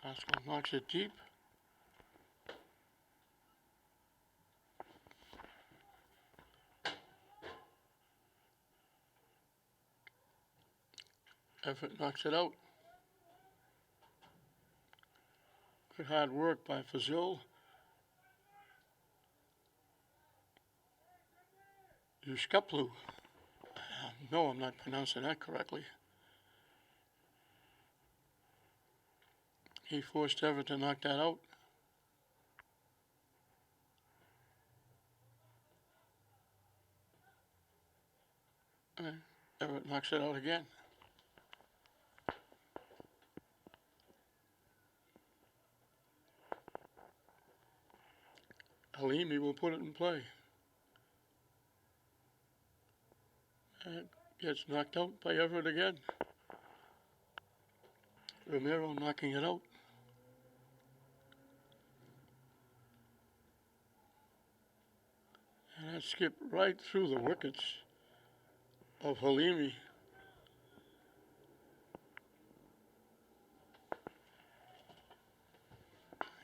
Oscar knocks it deep. Everett knocks it out. Good hard work by Fazil. Yuskaplu. No, I'm not pronouncing that correctly. He forced Everett to knock that out. And Everett knocks it out again. Halimi will put it in play. And gets knocked out by Everett again. Romero knocking it out. And that skipped right through the wickets of Halimi.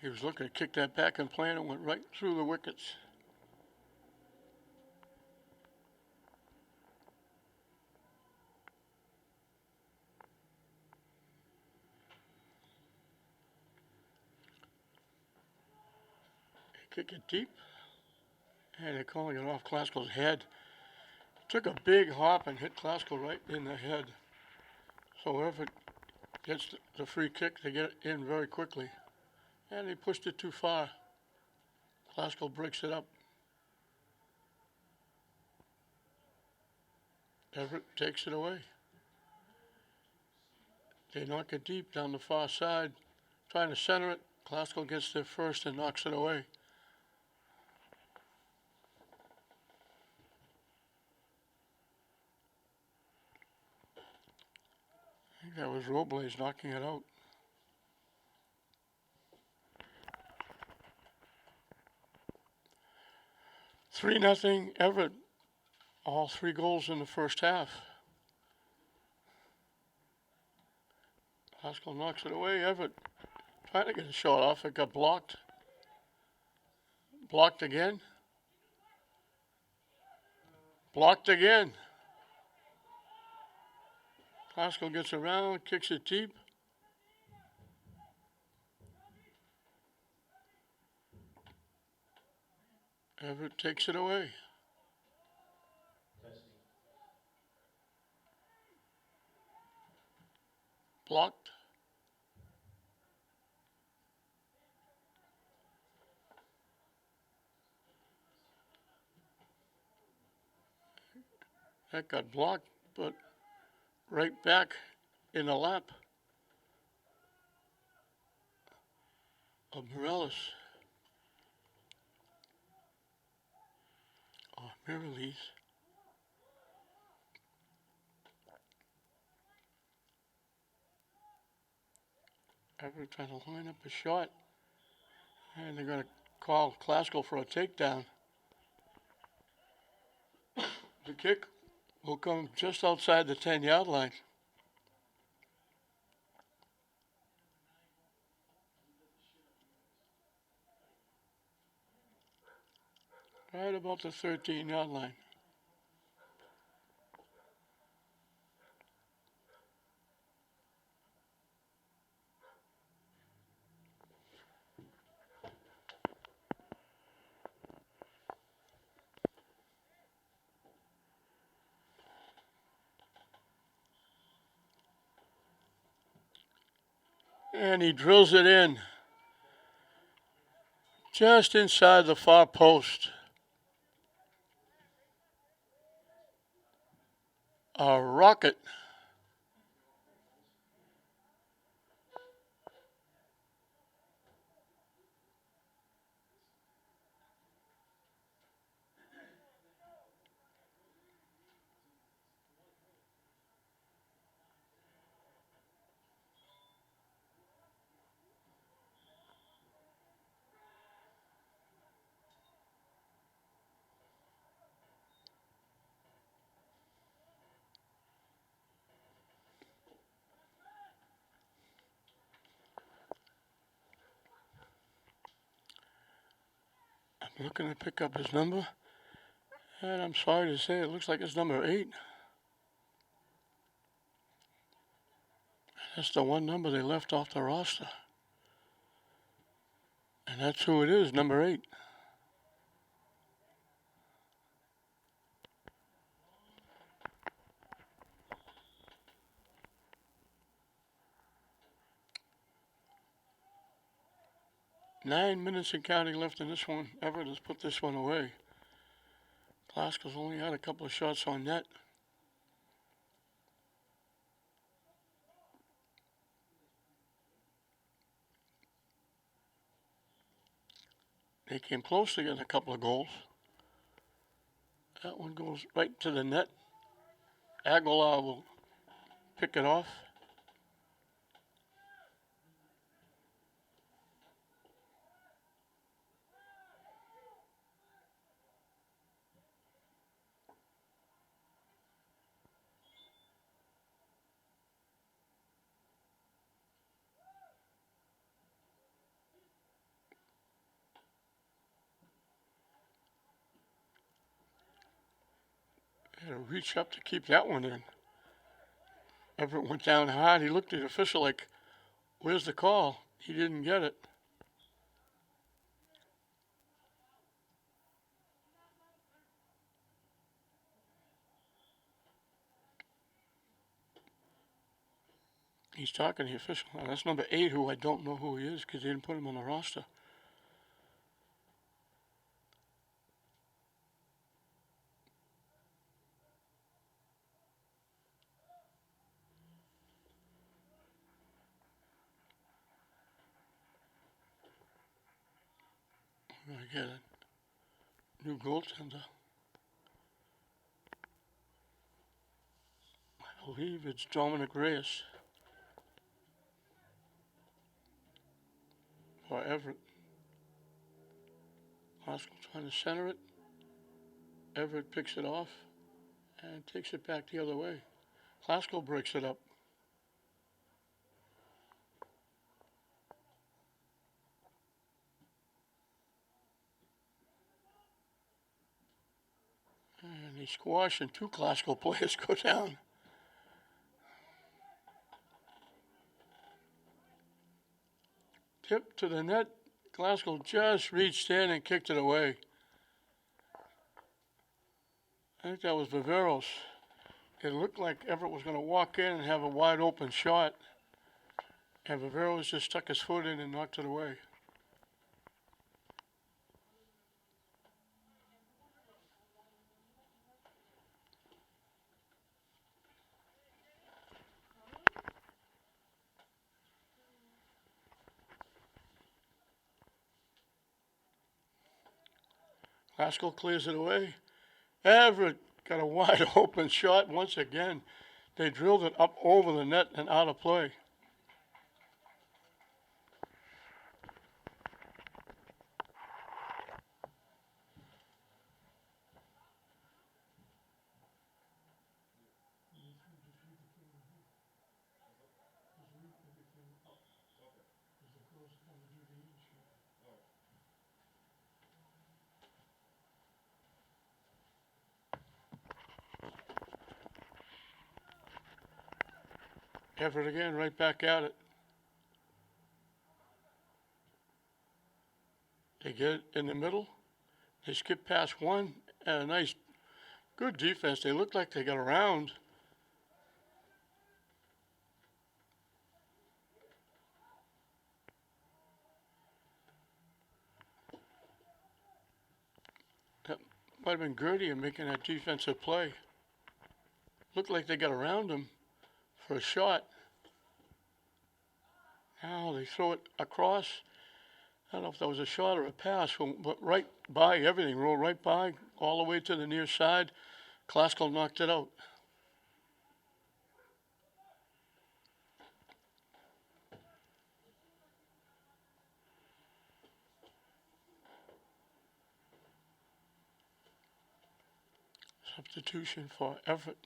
He was looking to kick that back and play, and it went right through the wickets. They kick it deep, and they're calling it off Classical's head. Took a big hop and hit Classical right in the head. So Everett gets the free kick to get it in very quickly. And he pushed it too far. Classical breaks it up. Everett takes it away. They knock it deep down the far side, trying to center it. Classical gets there first and knocks it away. I think that was Robles knocking it out. Three nothing Everett. All three goals in the first half. Classical knocks it away. Everett trying to get a shot off. It got blocked. Blocked again. Blocked again. Classical gets around, kicks it deep. Everett takes it away. Blocked. That got blocked, but right back in the lap of Morales. Or Miralise. Everett trying to line up a shot. And they're going to call Classical for a takedown. The kick will come just outside the 10-yard line. Right about the 13-yard line. And he drills it in just inside the far post. A rocket. I'm looking to pick up his number. And I'm sorry to say, it looks like it's number 8. That's the one number they left off the roster. And that's who it is, number 8. Nine minutes and counting left in this one. Everett has put this one away. Glasgow's only had a couple of shots on net. They came close to getting a couple of goals. That one goes right to the net. Aguilar will pick it off. Had to reach up to keep that one in. Everett went down hard. He looked at the official like, where's the call? He didn't get it. He's talking to the official. Now, that's number 8, who I don't know who he is because they didn't put him on the roster. We're going to get a new goaltender. I believe it's Dominic Reyes for Everett. Oscar trying to center it. Everett picks it off and takes it back the other way. Glasgow breaks it up. And they squash and 2 Glasgow players go down. Tip to the net. Glasgow just reached in and kicked it away. I think that was Viveros. It looked like Everett was going to walk in and have a wide open shot. And Viveros just stuck his foot in and knocked it away. Glasgow clears it away. Everett got a wide open shot once again. They drilled it up over the net and out of play. Everett again, right back at it. They get it in the middle. They skip past one, and a nice, good defense. They look like they got around. That might have been Gertie making that defensive play. Looked like they got around him for a shot. Now they throw it across. I don't know if that was a shot or a pass, but right by everything, rolled right by, all the way to the near side. Glasgow knocked it out. Substitution for Everett.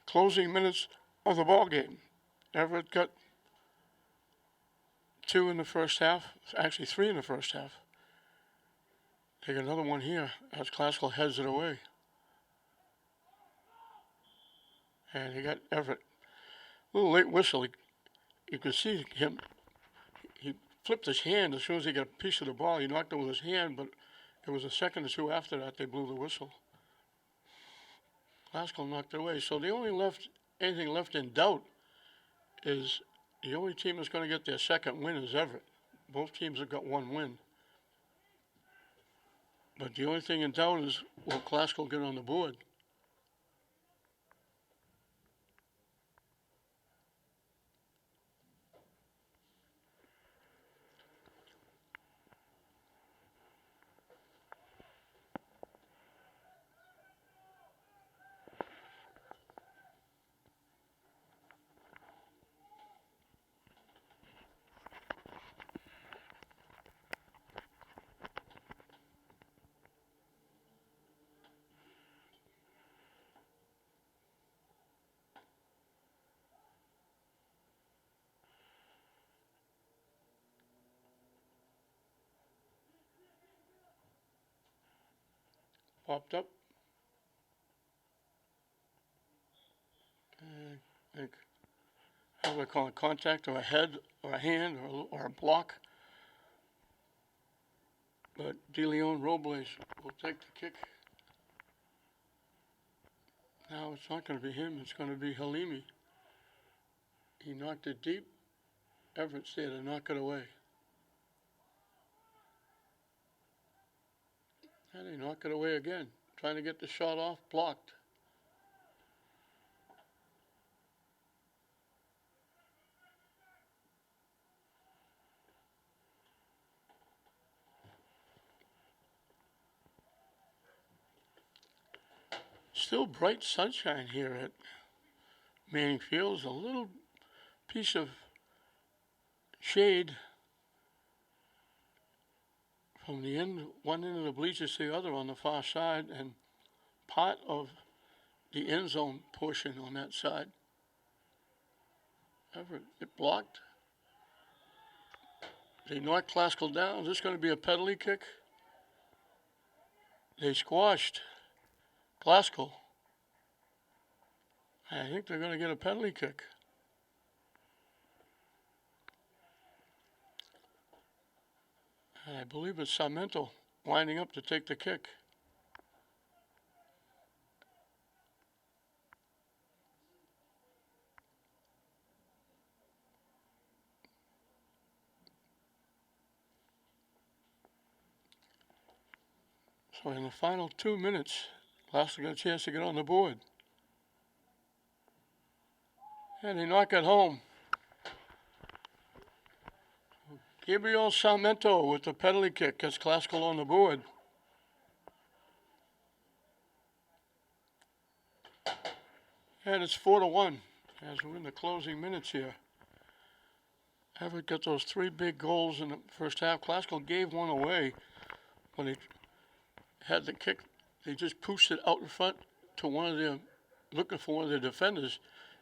Closing minutes of the ball game. Everett got 2 in the first half, actually 3 in the first half. They got another one here as Glasgow heads it away. And he got Everett. A little late whistle. You could see him. He flipped his hand as soon as he got a piece of the ball. He knocked it with his hand, but it was a second or two after that they blew the whistle. Glasgow knocked it away. So the only anything left in doubt is the only team that's going to get their second win is Everett. Both teams have got 1 win. But the only thing in doubt is will Glasgow get on the board? Popped up. I think, how do I call it, contact or a head or a hand or a block. But De Leon Robles will take the kick. Now it's not going to be him, it's going to be Halimi. He knocked it deep. Everett's there to knock it away. And they knock it away again. Trying to get the shot off, blocked. Still bright sunshine here at Manning Fields. A little piece of shade from the one end of the bleachers to the other on the far side, and part of the end zone portion on that side. Everett, it blocked. They knocked Glasgow down. Is this going to be a penalty kick? They squashed Glasgow. I think they're going to get a penalty kick. And I believe it's Sarmento lining up to take the kick. So in the final 2 minutes, Glasgow got a chance to get on the board. And they knock it home. Gabriel Sarmento with the penalty kick gets Classical on the board. And it's 4-1 as we're in the closing minutes here. Everett got those 3 big goals in the first half. Classical gave one away when they had the kick. They just pushed it out in front to looking for one of their defenders.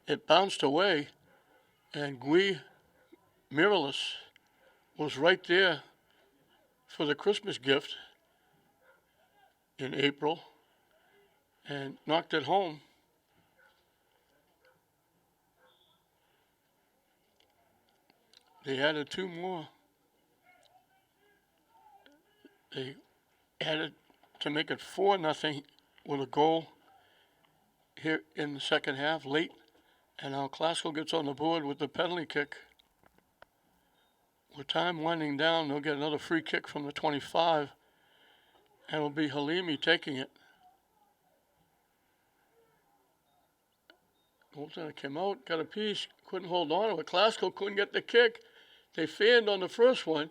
It bounced away, and Guy Miralis was right there for the Christmas gift in April and knocked it home. They added 2 more. They added to make it 4-0 with a goal here in the second half, late. And now Classical gets on the board with the penalty kick. With time winding down, they'll get another free kick from the 25. And it'll be Halimi taking it. Goaltender came out, got a piece, couldn't hold on to it. Classical couldn't get the kick. They fanned on the first one.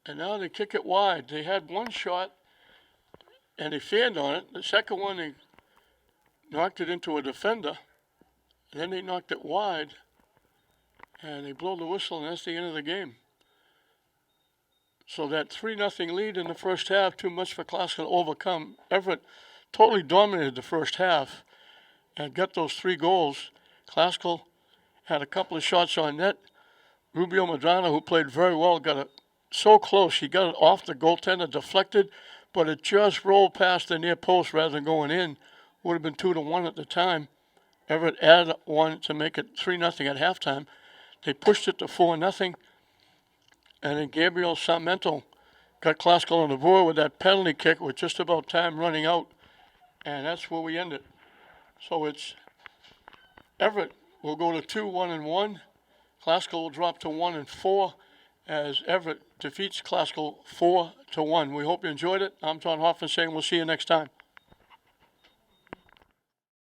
And now they kick it wide. They had one shot, and they fanned on it. The second one, they knocked it into a defender. And then they knocked it wide, and they blow the whistle, and that's the end of the game. So that 3-0 lead in the first half, too much for Classical to overcome. Everett totally dominated the first half and got those 3 goals. Classical had a couple of shots on net. Rubio Madrano, who played very well, got it so close. He got it off the goaltender, deflected, but it just rolled past the near post rather than going in. Would have been 2-1 at the time. Everett added one to make it 3-0 at halftime. They pushed it to 4-0. And then Gabriel Sarmento got Classical on the board with that penalty kick with just about time running out. And that's where we end it. So it's Everett will go to 2-1-1. Classical will drop to 1-4 as Everett defeats Classical 4-1. We hope you enjoyed it. I'm John Hoffman saying we'll see you next time.